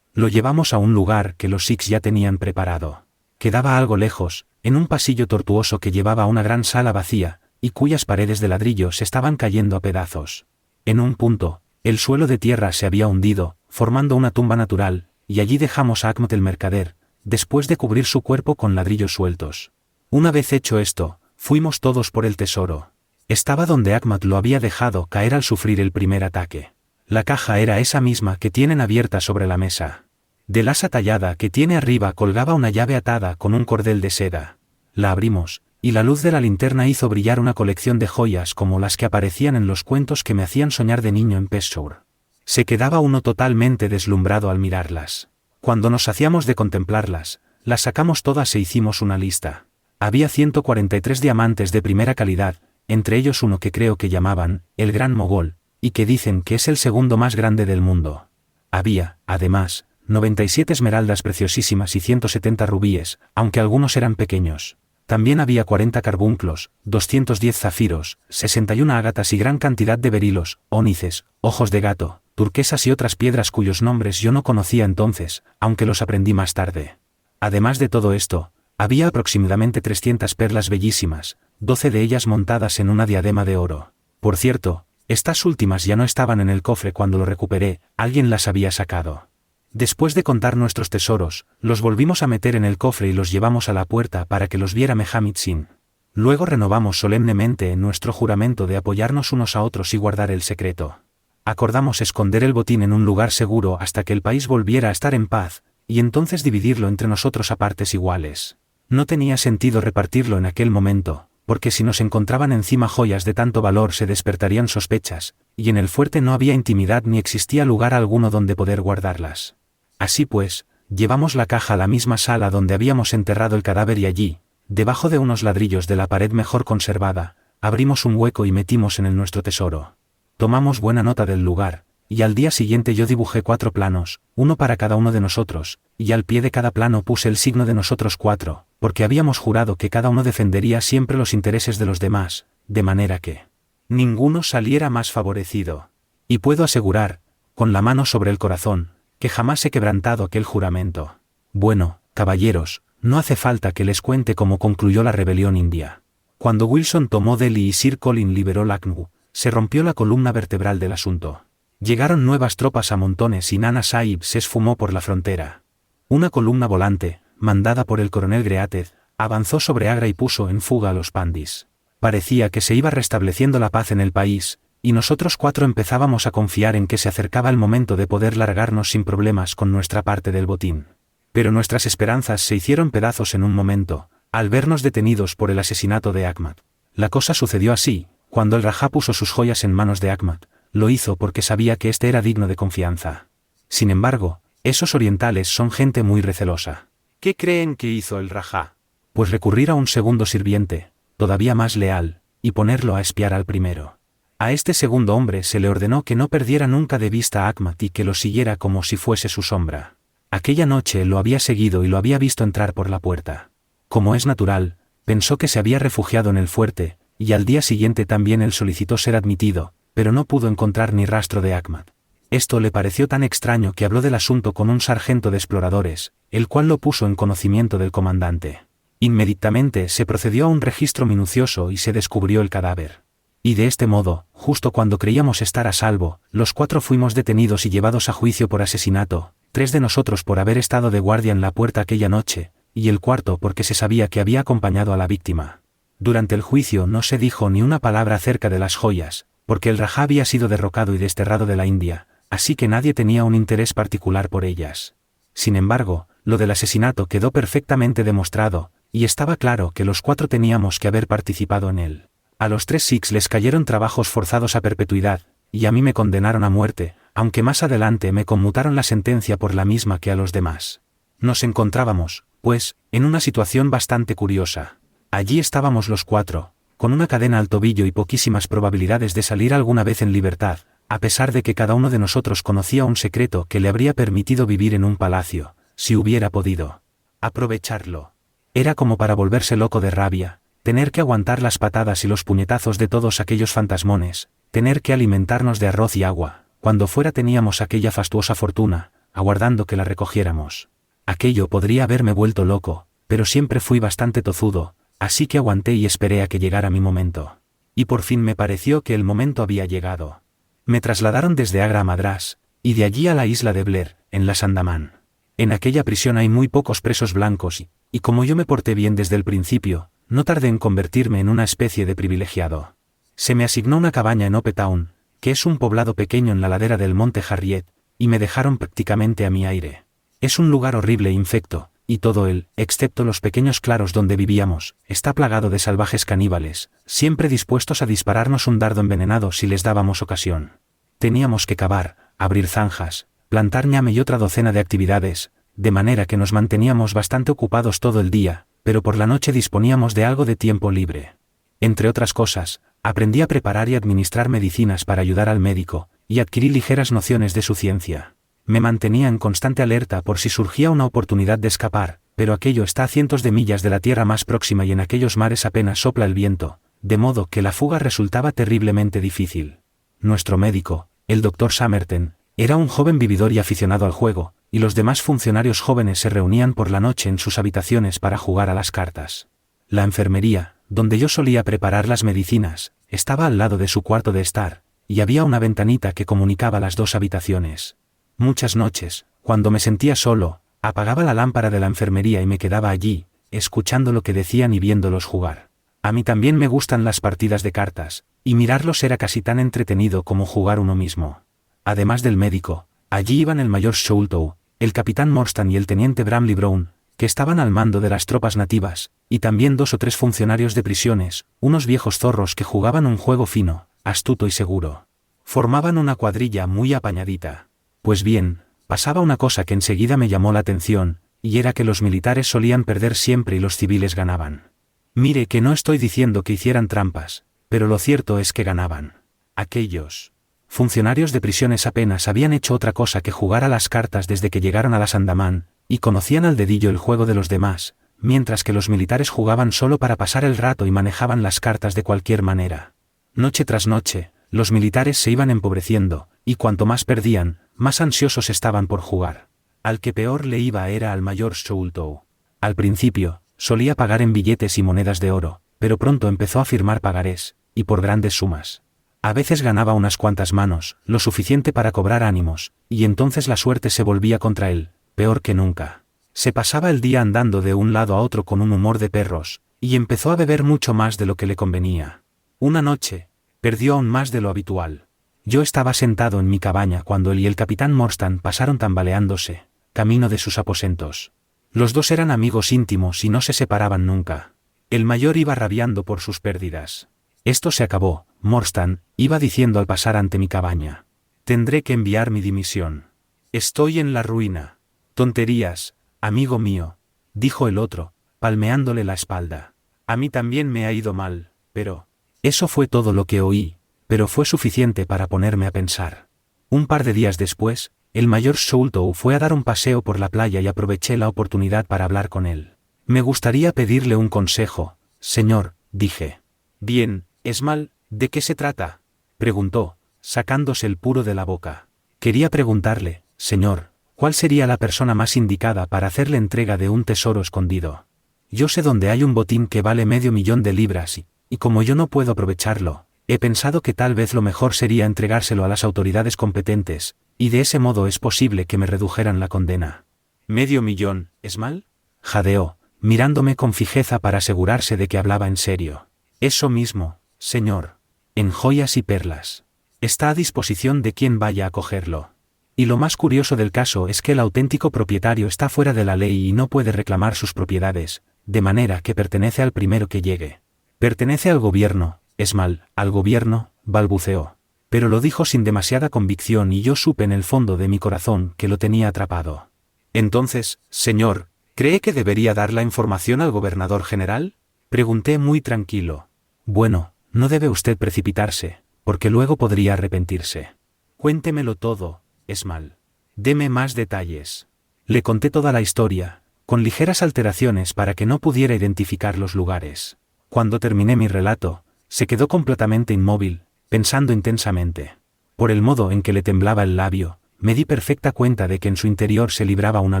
Lo llevamos a un lugar que los Sikhs ya tenían preparado. Quedaba algo lejos, en un pasillo tortuoso que llevaba a una gran sala vacía, y cuyas paredes de ladrillo se estaban cayendo a pedazos. En un punto, el suelo de tierra se había hundido, formando una tumba natural, y allí dejamos a Ahmed el mercader, después de cubrir su cuerpo con ladrillos sueltos. Una vez hecho esto, fuimos todos por el tesoro. Estaba donde Ahmed lo había dejado caer al sufrir el primer ataque. La caja era esa misma que tienen abierta sobre la mesa. Del asa tallada que tiene arriba colgaba una llave atada con un cordel de seda. La abrimos, y la luz de la linterna hizo brillar una colección de joyas como las que aparecían en los cuentos que me hacían soñar de niño en Peshawar. Se quedaba uno totalmente deslumbrado al mirarlas. Cuando nos saciamos de contemplarlas, las sacamos todas e hicimos una lista. Había 143 diamantes de primera calidad, entre ellos uno que creo que llamaban el Gran Mogol, y que dicen que es el segundo más grande del mundo. Había, además, 97 esmeraldas preciosísimas y 170 rubíes, aunque algunos eran pequeños. También había 40 carbunclos, 210 zafiros, 61 ágatas y gran cantidad de berilos, ónices, ojos de gato, turquesas y otras piedras cuyos nombres yo no conocía entonces, aunque los aprendí más tarde. Además de todo esto, había aproximadamente 300 perlas bellísimas, 12 de ellas montadas en una diadema de oro. Por cierto, estas últimas ya no estaban en el cofre cuando lo recuperé, alguien las había sacado. Después de contar nuestros tesoros, los volvimos a meter en el cofre y los llevamos a la puerta para que los viera Mehammed Sin. Luego renovamos solemnemente nuestro juramento de apoyarnos unos a otros y guardar el secreto. Acordamos esconder el botín en un lugar seguro hasta que el país volviera a estar en paz, y entonces dividirlo entre nosotros a partes iguales. No tenía sentido repartirlo en aquel momento, porque si nos encontraban encima joyas de tanto valor se despertarían sospechas, y en el fuerte no había intimidad ni existía lugar alguno donde poder guardarlas. Así pues, llevamos la caja a la misma sala donde habíamos enterrado el cadáver y allí, debajo de unos ladrillos de la pared mejor conservada, abrimos un hueco y metimos en él nuestro tesoro. Tomamos buena nota del lugar, y al día siguiente yo dibujé 4 planos, uno para cada uno de nosotros, y al pie de cada plano puse el signo de nosotros 4, porque habíamos jurado que cada uno defendería siempre los intereses de los demás, de manera que ninguno saliera más favorecido. Y puedo asegurar, con la mano sobre el corazón, que jamás he quebrantado aquel juramento. Bueno, caballeros, no hace falta que les cuente cómo concluyó la rebelión india. Cuando Wilson tomó Delhi y Sir Colin liberó Lucknow, se rompió la columna vertebral del asunto. Llegaron nuevas tropas a montones y Nana Sahib se esfumó por la frontera. Una columna volante, mandada por el coronel Greathed, avanzó sobre Agra y puso en fuga a los pandis. Parecía que se iba restableciendo la paz en el país, y nosotros 4 empezábamos a confiar en que se acercaba el momento de poder largarnos sin problemas con nuestra parte del botín. Pero nuestras esperanzas se hicieron pedazos en un momento, al vernos detenidos por el asesinato de Ahmad. La cosa sucedió así: cuando el Rajá puso sus joyas en manos de Ahmad, lo hizo porque sabía que éste era digno de confianza. Sin embargo, esos orientales son gente muy recelosa. ¿Qué creen que hizo el Rajá? Pues recurrir a un segundo sirviente, todavía más leal, y ponerlo a espiar al primero. A este segundo hombre se le ordenó que no perdiera nunca de vista a Ahmad y que lo siguiera como si fuese su sombra. Aquella noche lo había seguido y lo había visto entrar por la puerta. Como es natural, pensó que se había refugiado en el fuerte, y al día siguiente también él solicitó ser admitido, pero no pudo encontrar ni rastro de Ahmad. Esto le pareció tan extraño que habló del asunto con un sargento de exploradores, el cual lo puso en conocimiento del comandante. Inmediatamente se procedió a un registro minucioso y se descubrió el cadáver. Y de este modo, justo cuando creíamos estar a salvo, los 4 fuimos detenidos y llevados a juicio por asesinato, 3 de nosotros por haber estado de guardia en la puerta aquella noche, y el 4 porque se sabía que había acompañado a la víctima. Durante el juicio no se dijo ni una palabra acerca de las joyas, porque el Rajá había sido derrocado y desterrado de la India, así que nadie tenía un interés particular por ellas. Sin embargo, lo del asesinato quedó perfectamente demostrado, y estaba claro que los 4 teníamos que haber participado en él. A los 3 Sikhs les cayeron trabajos forzados a perpetuidad, y a mí me condenaron a muerte, aunque más adelante me conmutaron la sentencia por la misma que a los demás. Nos encontrábamos, pues, en una situación bastante curiosa. Allí estábamos los 4, con una cadena al tobillo y poquísimas probabilidades de salir alguna vez en libertad, a pesar de que cada uno de nosotros conocía un secreto que le habría permitido vivir en un palacio, si hubiera podido aprovecharlo. Era como para volverse loco de rabia, tener que aguantar las patadas y los puñetazos de todos aquellos fantasmones, tener que alimentarnos de arroz y agua, cuando fuera teníamos aquella fastuosa fortuna, aguardando que la recogiéramos. Aquello podría haberme vuelto loco, pero siempre fui bastante tozudo, así que aguanté y esperé a que llegara mi momento. Y por fin me pareció que el momento había llegado. Me trasladaron desde Agra a Madrás, y de allí a la isla de Blair, en las Andamán. En aquella prisión hay muy pocos presos blancos y como yo me porté bien desde el principio, no tardé en convertirme en una especie de privilegiado. Se me asignó una cabaña en Hope Town, que es un poblado pequeño en la ladera del monte Harriet, y me dejaron prácticamente a mi aire. Es un lugar horrible e infecto, y todo él, excepto los pequeños claros donde vivíamos, está plagado de salvajes caníbales, siempre dispuestos a dispararnos un dardo envenenado si les dábamos ocasión. Teníamos que cavar, abrir zanjas, plantar ñame y otra docena de actividades, de manera que nos manteníamos bastante ocupados todo el día, pero por la noche disponíamos de algo de tiempo libre. Entre otras cosas, aprendí a preparar y administrar medicinas para ayudar al médico, y adquirí ligeras nociones de su ciencia. Me mantenía en constante alerta por si surgía una oportunidad de escapar, pero aquello está a cientos de millas de la tierra más próxima y en aquellos mares apenas sopla el viento, de modo que la fuga resultaba terriblemente difícil. Nuestro médico, el doctor Somerton, era un joven vividor y aficionado al juego, y los demás funcionarios jóvenes se reunían por la noche en sus habitaciones para jugar a las cartas. La enfermería, donde yo solía preparar las medicinas, estaba al lado de su cuarto de estar, y había una ventanita que comunicaba las 2 habitaciones. Muchas noches, cuando me sentía solo, apagaba la lámpara de la enfermería y me quedaba allí, escuchando lo que decían y viéndolos jugar. A mí también me gustan las partidas de cartas, y mirarlos era casi tan entretenido como jugar uno mismo. Además del médico, allí iban el mayor Sholto, el capitán Morstan y el teniente Bramley Brown, que estaban al mando de las tropas nativas, y también 2 o 3 funcionarios de prisiones, unos viejos zorros que jugaban un juego fino, astuto y seguro. Formaban una cuadrilla muy apañadita. Pues bien, pasaba una cosa que enseguida me llamó la atención, y era que los militares solían perder siempre y los civiles ganaban. Mire que no estoy diciendo que hicieran trampas, pero lo cierto es que ganaban. Aquellos Funcionarios de prisiones apenas habían hecho otra cosa que jugar a las cartas desde que llegaron a las Andamán, y conocían al dedillo el juego de los demás, mientras que los militares jugaban solo para pasar el rato y manejaban las cartas de cualquier manera. Noche tras noche, los militares se iban empobreciendo, y cuanto más perdían, más ansiosos estaban por jugar. Al que peor le iba era al mayor Sholto. Al principio, solía pagar en billetes y monedas de oro, pero pronto empezó a firmar pagarés, y por grandes sumas. A veces ganaba unas cuantas manos, lo suficiente para cobrar ánimos, y entonces la suerte se volvía contra él, peor que nunca. Se pasaba el día andando de un lado a otro con un humor de perros, y empezó a beber mucho más de lo que le convenía. Una noche, perdió aún más de lo habitual. Yo estaba sentado en mi cabaña cuando él y el capitán Morstan pasaron tambaleándose, camino de sus aposentos. Los dos eran amigos íntimos y no se separaban nunca. El mayor iba rabiando por sus pérdidas. Esto se acabó, Morstan, iba diciendo al pasar ante mi cabaña. Tendré que enviar mi dimisión. Estoy en la ruina. Tonterías, amigo mío, dijo el otro, palmeándole la espalda. A mí también me ha ido mal, pero... Eso fue todo lo que oí, pero fue suficiente para ponerme a pensar. Un par de días después, el mayor Sholto fue a dar un paseo por la playa y aproveché la oportunidad para hablar con él. Me gustaría pedirle un consejo, señor, dije. Bien, Esmal, ¿de qué se trata?, preguntó, sacándose el puro de la boca. Quería preguntarle, señor, ¿cuál sería la persona más indicada para hacerle entrega de un tesoro escondido? Yo sé dónde hay un botín que vale $500,000 y como yo no puedo aprovecharlo, he pensado que tal vez lo mejor sería entregárselo a las autoridades competentes, y de ese modo es posible que me redujeran la condena. ¿500,000, Esmal?, jadeó, mirándome con fijeza para asegurarse de que hablaba en serio. Eso mismo, señor. En joyas y perlas. Está a disposición de quien vaya a cogerlo. Y lo más curioso del caso es que el auténtico propietario está fuera de la ley y no puede reclamar sus propiedades, de manera que pertenece al primero que llegue. Pertenece al gobierno, Esmal, al gobierno, balbuceó. Pero lo dijo sin demasiada convicción y yo supe en el fondo de mi corazón que lo tenía atrapado. Entonces, señor, ¿cree que debería dar la información al gobernador general?, pregunté muy tranquilo. Bueno, no debe usted precipitarse, porque luego podría arrepentirse. Cuéntemelo todo, Esmal. Deme más detalles. Le conté toda la historia, con ligeras alteraciones para que no pudiera identificar los lugares. Cuando terminé mi relato, se quedó completamente inmóvil, pensando intensamente. Por el modo en que le temblaba el labio, me di perfecta cuenta de que en su interior se libraba una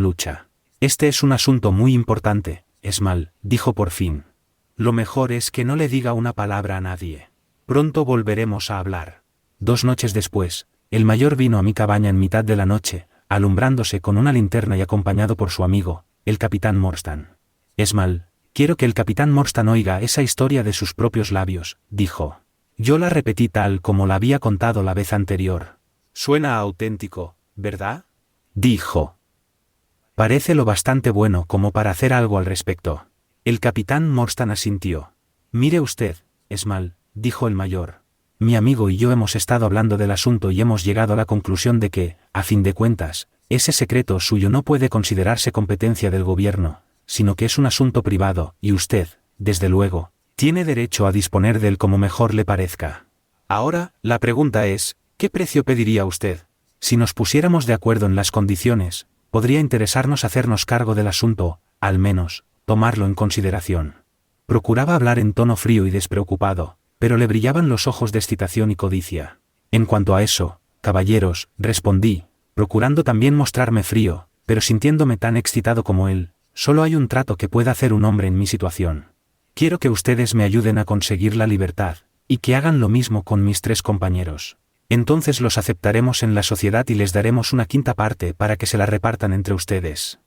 lucha. Este es un asunto muy importante, Esmal, dijo por fin. Lo mejor es que no le diga una palabra a nadie. Pronto volveremos a hablar. 2 noches después, el mayor vino a mi cabaña en mitad de la noche, alumbrándose con una linterna y acompañado por su amigo, el capitán Morstan. Esmal, quiero que el capitán Morstan oiga esa historia de sus propios labios, dijo. Yo la repetí tal como la había contado la vez anterior. Suena auténtico, ¿verdad?, dijo. Parece lo bastante bueno como para hacer algo al respecto. El capitán Morstan asintió. Mire usted, Esmal, dijo el mayor. Mi amigo y yo hemos estado hablando del asunto y hemos llegado a la conclusión de que, a fin de cuentas, ese secreto suyo no puede considerarse competencia del gobierno, sino que es un asunto privado, y usted, desde luego, tiene derecho a disponer de él como mejor le parezca. Ahora, la pregunta es, ¿qué precio pediría usted? Si nos pusiéramos de acuerdo en las condiciones, podría interesarnos hacernos cargo del asunto, al menos, tomarlo en consideración. Procuraba hablar en tono frío y despreocupado, pero le brillaban los ojos de excitación y codicia. En cuanto a eso, caballeros, respondí, procurando también mostrarme frío, pero sintiéndome tan excitado como él, solo hay un trato que pueda hacer un hombre en mi situación. Quiero que ustedes me ayuden a conseguir la libertad, y que hagan lo mismo con mis 3 compañeros. Entonces los aceptaremos en la sociedad y les daremos una 1/5 parte para que se la repartan entre ustedes.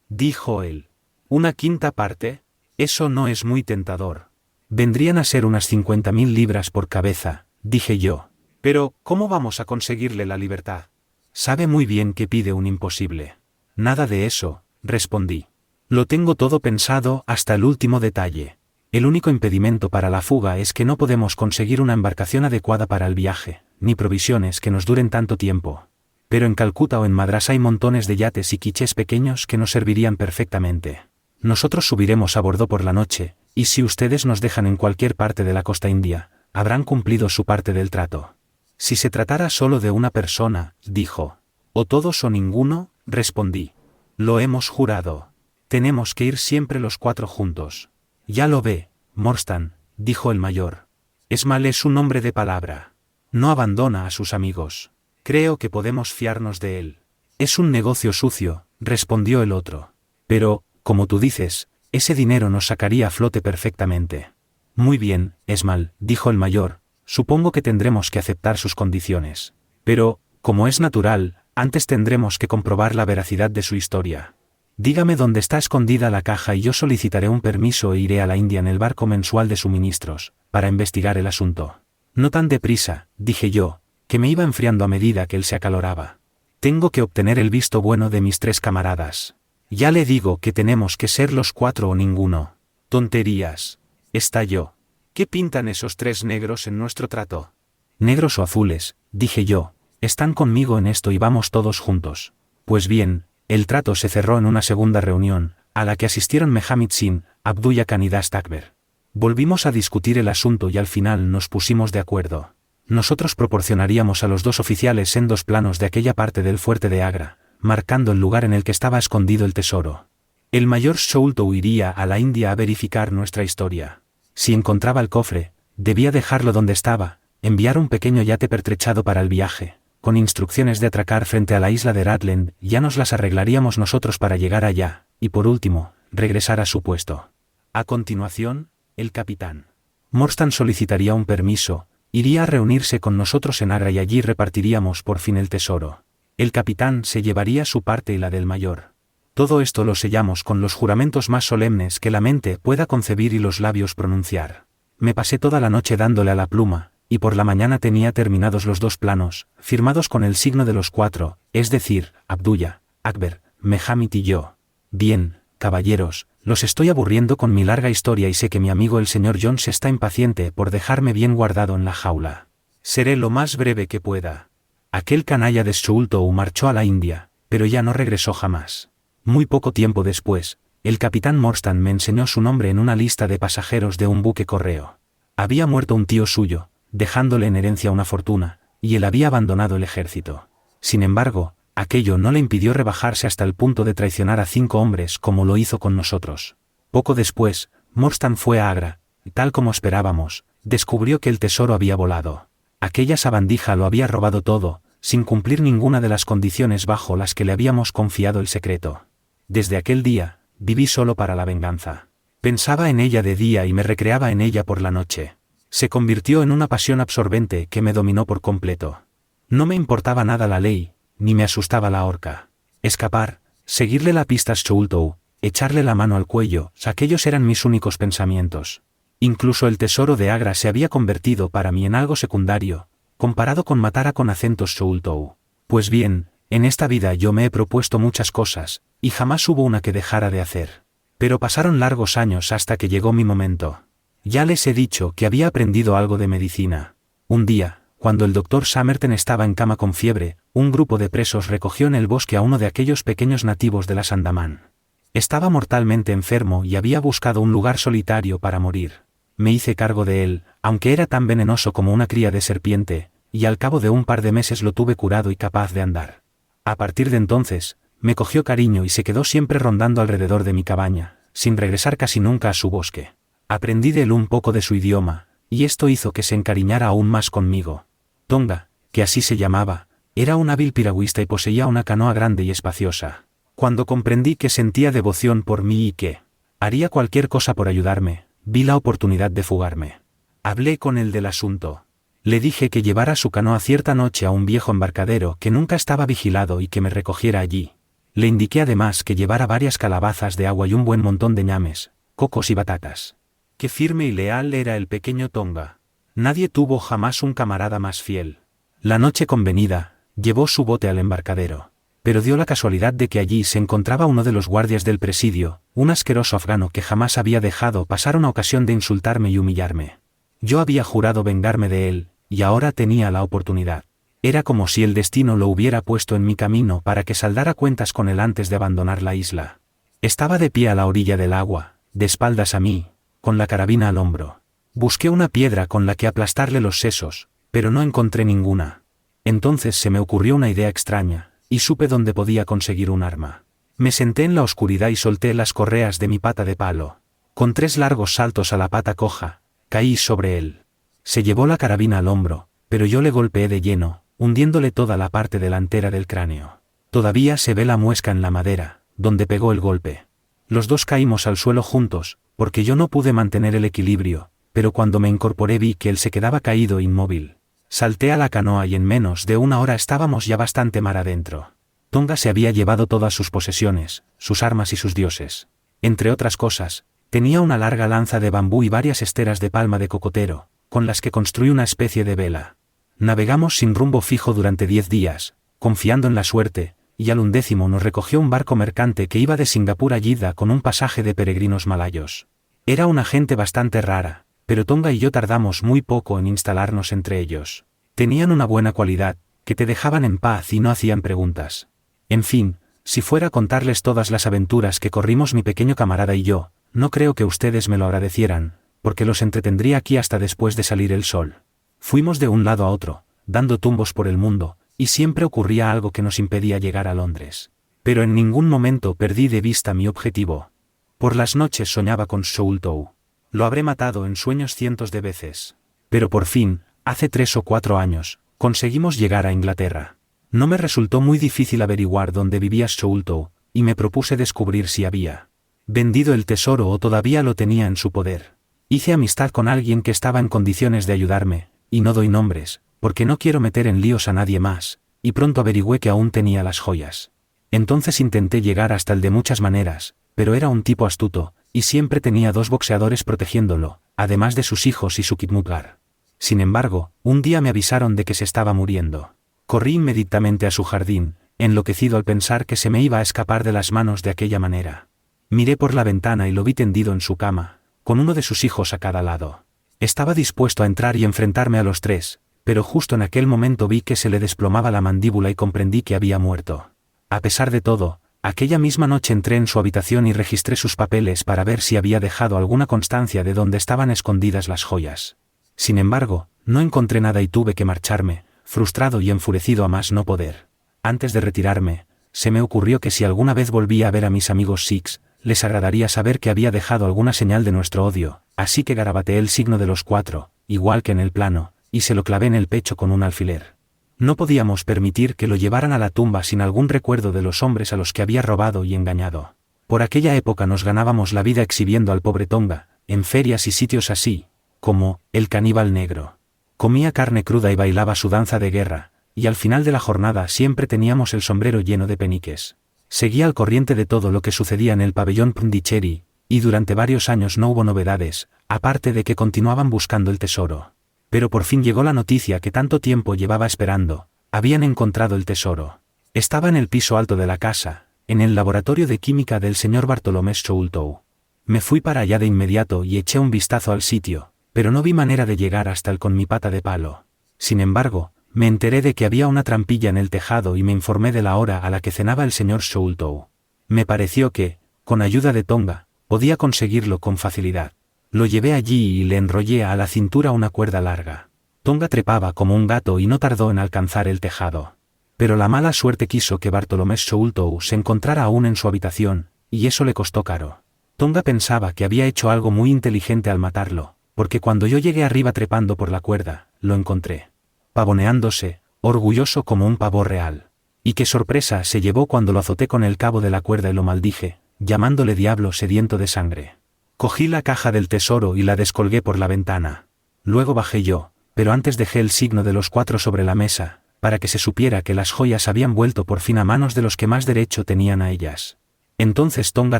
Dijo él. ¿Una 1/5 parte? Eso no es muy tentador. Vendrían a ser unas 50.000 libras por cabeza, dije yo. Pero, ¿cómo vamos a conseguirle la libertad? Sabe muy bien que pide un imposible. Nada de eso, respondí. Lo tengo todo pensado hasta el último detalle. El único impedimento para la fuga es que no podemos conseguir una embarcación adecuada para el viaje, ni provisiones que nos duren tanto tiempo. Pero en Calcuta o en Madrás hay montones de yates y quichés pequeños que nos servirían perfectamente. Nosotros subiremos a bordo por la noche, y si ustedes nos dejan en cualquier parte de la costa india, habrán cumplido su parte del trato. Si se tratara solo de una persona, dijo. O todos o ninguno, respondí. Lo hemos jurado. Tenemos que ir siempre los 4 juntos. Ya lo ve, Morstan, dijo el mayor. Esmal es un hombre de palabra. No abandona a sus amigos. Creo que podemos fiarnos de él. Es un negocio sucio, respondió el otro. Pero, como tú dices, ese dinero nos sacaría a flote perfectamente. Muy bien, Esmal, dijo el mayor, supongo que tendremos que aceptar sus condiciones. Pero, como es natural, antes tendremos que comprobar la veracidad de su historia. Dígame dónde está escondida la caja y yo solicitaré un permiso e iré a la India en el barco mensual de suministros, para investigar el asunto. No tan deprisa, dije yo, que me iba enfriando a medida que él se acaloraba. Tengo que obtener el visto bueno de mis 3 camaradas. Ya le digo que tenemos que ser los 4 o ninguno. Tonterías. Estalló. ¿Qué pintan esos 3 negros en nuestro trato? Negros o azules, dije yo, están conmigo en esto y vamos todos juntos. Pues bien, el trato se cerró en una segunda reunión, a la que asistieron Mehammed Singh, Abdullah Khan y Dast Akbar. Volvimos a discutir el asunto y al final nos pusimos de acuerdo. Nosotros proporcionaríamos a los 2 oficiales sendos planos de aquella parte del fuerte de Agra, marcando el lugar en el que estaba escondido el tesoro. El mayor Sholto iría a la India a verificar nuestra historia. Si encontraba el cofre, debía dejarlo donde estaba, enviar un pequeño yate pertrechado para el viaje, con instrucciones de atracar frente a la isla de Ratland, ya nos las arreglaríamos nosotros para llegar allá, y por último, regresar a su puesto. A continuación, el capitán Morstan solicitaría un permiso, iría a reunirse con nosotros en Agra y allí repartiríamos por fin el tesoro. El capitán se llevaría su parte y la del mayor. Todo esto lo sellamos con los juramentos más solemnes que la mente pueda concebir y los labios pronunciar. Me pasé toda la noche dándole a la pluma, y por la mañana tenía terminados los 2 planos, firmados con el signo de los 4, es decir, Abdullah, Akbar, Mehammed y yo. Bien, caballeros, los estoy aburriendo con mi larga historia y sé que mi amigo el señor Jones está impaciente por dejarme bien guardado en la jaula. Seré lo más breve que pueda. Aquel canalla de Sholto marchó a la India, pero ya no regresó jamás. Muy poco tiempo después, el capitán Morstan me enseñó su nombre en una lista de pasajeros de un buque correo. Había muerto un tío suyo, dejándole en herencia una fortuna, y él había abandonado el ejército. Sin embargo, aquello no le impidió rebajarse hasta el punto de traicionar a 5 hombres como lo hizo con nosotros. Poco después, Morstan fue a Agra, y tal como esperábamos, descubrió que el tesoro había volado. Aquella sabandija lo había robado todo, sin cumplir ninguna de las condiciones bajo las que le habíamos confiado el secreto. Desde aquel día, viví solo para la venganza. Pensaba en ella de día y me recreaba en ella por la noche. Se convirtió en una pasión absorbente que me dominó por completo. No me importaba nada la ley, ni me asustaba la horca. Escapar, seguirle la pista a Sholto, echarle la mano al cuello, aquellos eran mis únicos pensamientos. Incluso el tesoro de Agra se había convertido para mí en algo secundario, comparado con matar a con acentos Sholto. Pues bien, en esta vida yo me he propuesto muchas cosas, y jamás hubo una que dejara de hacer. Pero pasaron largos años hasta que llegó mi momento. Ya les he dicho que había aprendido algo de medicina. Un día, cuando el doctor Somerton estaba en cama con fiebre, un grupo de presos recogió en el bosque a uno de aquellos pequeños nativos de las Andamán. Estaba mortalmente enfermo y había buscado un lugar solitario para morir. Me hice cargo de él, aunque era tan venenoso como una cría de serpiente, y al cabo de un par de meses lo tuve curado y capaz de andar. A partir de entonces, me cogió cariño y se quedó siempre rondando alrededor de mi cabaña, sin regresar casi nunca a su bosque. Aprendí de él un poco de su idioma, y esto hizo que se encariñara aún más conmigo. Tonga, que así se llamaba, era un hábil piragüista y poseía una canoa grande y espaciosa. Cuando comprendí que sentía devoción por mí y que haría cualquier cosa por ayudarme, vi la oportunidad de fugarme. Hablé con él del asunto. Le dije que llevara su canoa cierta noche a un viejo embarcadero que nunca estaba vigilado y que me recogiera allí. Le indiqué además que llevara varias calabazas de agua y un buen montón de ñames, cocos y batatas. Qué firme y leal era el pequeño Tonga. Nadie tuvo jamás un camarada más fiel. La noche convenida, llevó su bote al embarcadero. Pero dio la casualidad de que allí se encontraba uno de los guardias del presidio, un asqueroso afgano que jamás había dejado pasar una ocasión de insultarme y humillarme. Yo había jurado vengarme de él, y ahora tenía la oportunidad. Era como si el destino lo hubiera puesto en mi camino para que saldara cuentas con él antes de abandonar la isla. Estaba de pie a la orilla del agua, de espaldas a mí, con la carabina al hombro. Busqué una piedra con la que aplastarle los sesos, pero no encontré ninguna. Entonces se me ocurrió una idea extraña, y supe dónde podía conseguir un arma. Me senté en la oscuridad y solté las correas de mi pata de palo. Con 3 largos saltos a la pata coja, caí sobre él. Se llevó la carabina al hombro, pero yo le golpeé de lleno, hundiéndole toda la parte delantera del cráneo. Todavía se ve la muesca en la madera, donde pegó el golpe. Los dos caímos al suelo juntos, porque yo no pude mantener el equilibrio, pero cuando me incorporé vi que él se quedaba caído inmóvil. Salté a la canoa y en menos de 1 hora estábamos ya bastante mar adentro. Tonga se había llevado todas sus posesiones, sus armas y sus dioses. Entre otras cosas, tenía una larga lanza de bambú y varias esteras de palma de cocotero, con las que construí una especie de vela. Navegamos sin rumbo fijo durante 10 días, confiando en la suerte, y al 11º nos recogió un barco mercante que iba de Singapur a Jeddah con un pasaje de peregrinos malayos. Era una gente bastante rara, pero Tonga y yo tardamos muy poco en instalarnos entre ellos. Tenían una buena cualidad, que te dejaban en paz y no hacían preguntas. En fin, si fuera a contarles todas las aventuras que corrimos mi pequeño camarada y yo, no creo que ustedes me lo agradecieran, porque los entretendría aquí hasta después de salir el sol. Fuimos de un lado a otro, dando tumbos por el mundo, y siempre ocurría algo que nos impedía llegar a Londres. Pero en ningún momento perdí de vista mi objetivo. Por las noches soñaba con Sholto. Lo habré matado en sueños cientos de veces. Pero por fin, hace 3 o 4 años, conseguimos llegar a Inglaterra. No me resultó muy difícil averiguar dónde vivía Sholto, y me propuse descubrir si había vendido el tesoro o todavía lo tenía en su poder. Hice amistad con alguien que estaba en condiciones de ayudarme, y no doy nombres, porque no quiero meter en líos a nadie más, y pronto averigüé que aún tenía las joyas. Entonces intenté llegar hasta él de muchas maneras, pero era un tipo astuto, y siempre tenía 2 boxeadores protegiéndolo, además de sus hijos y su Khitmutgar. Sin embargo, un día me avisaron de que se estaba muriendo. Corrí inmediatamente a su jardín, enloquecido al pensar que se me iba a escapar de las manos de aquella manera. Miré por la ventana y lo vi tendido en su cama, con uno de sus hijos a cada lado. Estaba dispuesto a entrar y enfrentarme a los 3, pero justo en aquel momento vi que se le desplomaba la mandíbula y comprendí que había muerto. A pesar de todo, aquella misma noche entré en su habitación y registré sus papeles para ver si había dejado alguna constancia de dónde estaban escondidas las joyas. Sin embargo, no encontré nada y tuve que marcharme, frustrado y enfurecido a más no poder. Antes de retirarme, se me ocurrió que si alguna vez volvía a ver a mis amigos Sikhs, les agradaría saber que había dejado alguna señal de nuestro odio, así que garabateé el signo de los 4, igual que en el plano, y se lo clavé en el pecho con un alfiler. No podíamos permitir que lo llevaran a la tumba sin algún recuerdo de los hombres a los que había robado y engañado. Por aquella época nos ganábamos la vida exhibiendo al pobre Tonga, en ferias y sitios así, como el caníbal negro. Comía carne cruda y bailaba su danza de guerra, y al final de la jornada siempre teníamos el sombrero lleno de peniques. Seguía al corriente de todo lo que sucedía en el pabellón Pondicherry, y durante varios años no hubo novedades, aparte de que continuaban buscando el tesoro. Pero por fin llegó la noticia que tanto tiempo llevaba esperando: habían encontrado el tesoro. Estaba en el piso alto de la casa, en el laboratorio de química del señor Bartolomé Sholto. Me fui para allá de inmediato y eché un vistazo al sitio, pero no vi manera de llegar hasta él con mi pata de palo. Sin embargo, me enteré de que había una trampilla en el tejado y me informé de la hora a la que cenaba el señor Sholto. Me pareció que, con ayuda de Tonga, podía conseguirlo con facilidad. Lo llevé allí y le enrollé a la cintura una cuerda larga. Tonga trepaba como un gato y no tardó en alcanzar el tejado. Pero la mala suerte quiso que Bartolomé Sholto se encontrara aún en su habitación, y eso le costó caro. Tonga pensaba que había hecho algo muy inteligente al matarlo, porque cuando yo llegué arriba trepando por la cuerda, lo encontré pavoneándose, orgulloso como un pavo real. Y qué sorpresa se llevó cuando lo azoté con el cabo de la cuerda y lo maldije, llamándole diablo sediento de sangre. Cogí la caja del tesoro y la descolgué por la ventana. Luego bajé yo, pero antes dejé el signo de los 4 sobre la mesa, para que se supiera que las joyas habían vuelto por fin a manos de los que más derecho tenían a ellas. Entonces Tonga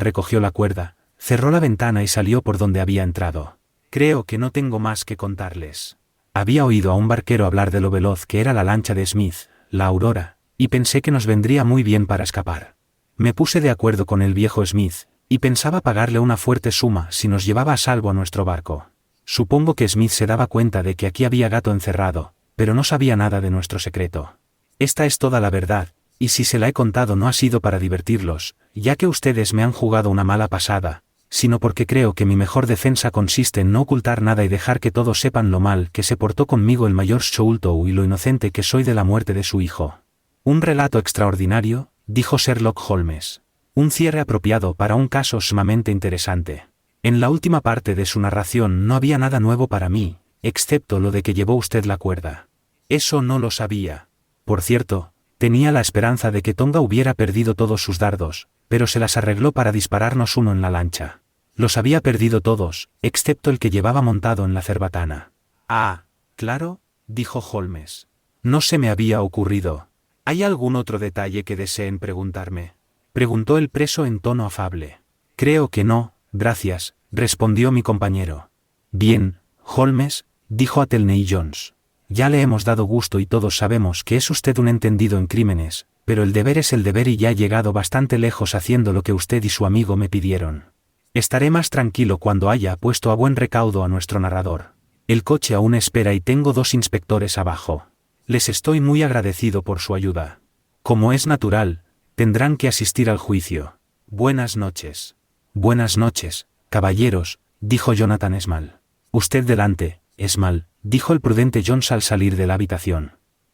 recogió la cuerda, cerró la ventana y salió por donde había entrado. Creo que no tengo más que contarles. Había oído a un barquero hablar de lo veloz que era la lancha de Smith, la Aurora, y pensé que nos vendría muy bien para escapar. Me puse de acuerdo con el viejo Smith, y pensaba pagarle una fuerte suma si nos llevaba a salvo a nuestro barco. Supongo que Smith se daba cuenta de que aquí había gato encerrado, pero no sabía nada de nuestro secreto. Esta es toda la verdad, y si se la he contado no ha sido para divertirlos, ya que ustedes me han jugado una mala pasada, sino porque creo que mi mejor defensa consiste en no ocultar nada y dejar que todos sepan lo mal que se portó conmigo el mayor Sholto y lo inocente que soy de la muerte de su hijo. Un relato extraordinario, dijo Sherlock Holmes. Un cierre apropiado para un caso sumamente interesante. En la última parte de su narración no había nada nuevo para mí, excepto lo de que llevó usted la cuerda. Eso no lo sabía. Por cierto, tenía la esperanza de que Tonga hubiera perdido todos sus dardos, pero se las arregló para dispararnos uno en la lancha. Los había perdido todos, excepto el que llevaba montado en la cerbatana. Ah, claro, dijo Holmes. No se me había ocurrido. ¿Hay algún otro detalle que deseen preguntarme? Preguntó el preso en tono afable. Creo que no, gracias, respondió mi compañero. Bien, Holmes, dijo Athelney Jones. Ya le hemos dado gusto y todos sabemos que es usted un entendido en crímenes, pero el deber es el deber y ya he llegado bastante lejos haciendo lo que usted y su amigo me pidieron. Estaré más tranquilo cuando haya puesto a buen recaudo a nuestro narrador. El coche aún espera y tengo 2 inspectores abajo. Les estoy muy agradecido por su ayuda. Como es natural, tendrán que asistir al juicio. Buenas noches. Buenas noches, caballeros, dijo Jonathan Small. Usted delante, Small, dijo el prudente Jones al salir de la habitación.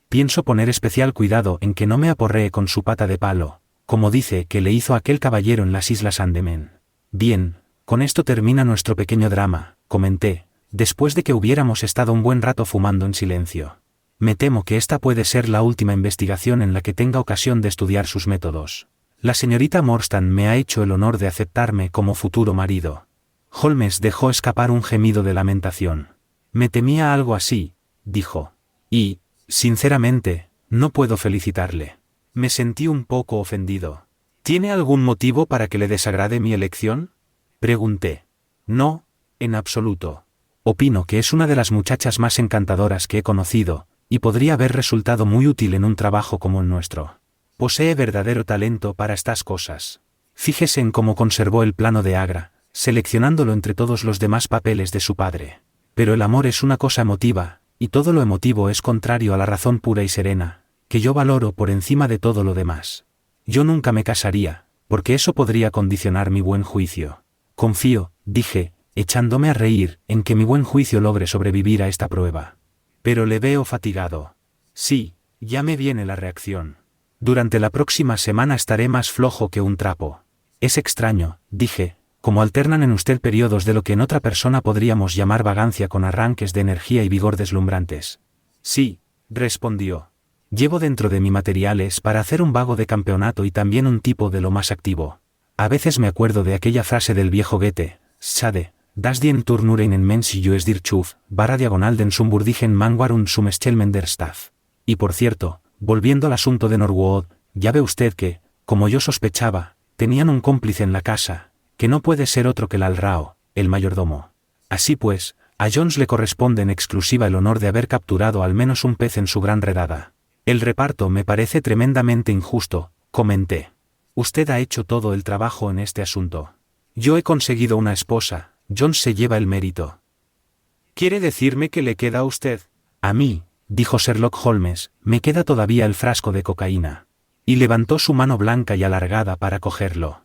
Pienso poner especial cuidado en que no me aporree con su pata de palo, como dice que le hizo aquel caballero en las Islas Andaman. Bien, con esto termina nuestro pequeño drama, comenté, después de que hubiéramos estado un buen rato fumando en silencio. Me temo que esta puede ser la última investigación en la que tenga ocasión de estudiar sus métodos. La señorita Morstan me ha hecho el honor de aceptarme como futuro marido. Holmes dejó escapar un gemido de lamentación. Me temía algo así, dijo. Y, sinceramente, no puedo felicitarle. Me sentí un poco ofendido. ¿Tiene algún motivo para que le desagrade mi elección? Pregunté. No, en absoluto. Opino que es una de las muchachas más encantadoras que he conocido, y podría haber resultado muy útil en un trabajo como el nuestro. Posee verdadero talento para estas cosas. Fíjese en cómo conservó el plano de Agra, seleccionándolo entre todos los demás papeles de su padre. Pero el amor es una cosa emotiva, y todo lo emotivo es contrario a la razón pura y serena, que yo valoro por encima de todo lo demás. Yo nunca me casaría, porque eso podría condicionar mi buen juicio. Confío, dije, echándome a reír, en que mi buen juicio logre sobrevivir a esta prueba. Pero le veo fatigado. Sí, ya me viene la reacción. Durante la próxima semana estaré más flojo que un trapo. Es extraño, dije, como alternan en usted periodos de lo que en otra persona podríamos llamar vagancia con arranques de energía y vigor deslumbrantes. Sí, respondió. Llevo dentro de mi materiales para hacer un vago de campeonato y también un tipo de lo más activo. A veces me acuerdo de aquella frase del viejo Goethe, Schade, das die Turnuren en Mensch jues dir Schuf, barra diagonal den Sumburdigen Manwar und zum Schelmen der Staff. Y por cierto, volviendo al asunto de Norwood, ya ve usted que, como yo sospechaba, tenían un cómplice en la casa, que no puede ser otro que el Alrao, el mayordomo. Así pues, a Jones le corresponde en exclusiva el honor de haber capturado al menos un pez en su gran redada. El reparto me parece tremendamente injusto, comenté. Usted ha hecho todo el trabajo en este asunto. Yo he conseguido una esposa, Jones se lleva el mérito. ¿Quiere decirme que le queda a usted? A mí, dijo Sherlock Holmes, me queda todavía el frasco de cocaína. Y levantó su mano blanca y alargada para cogerlo.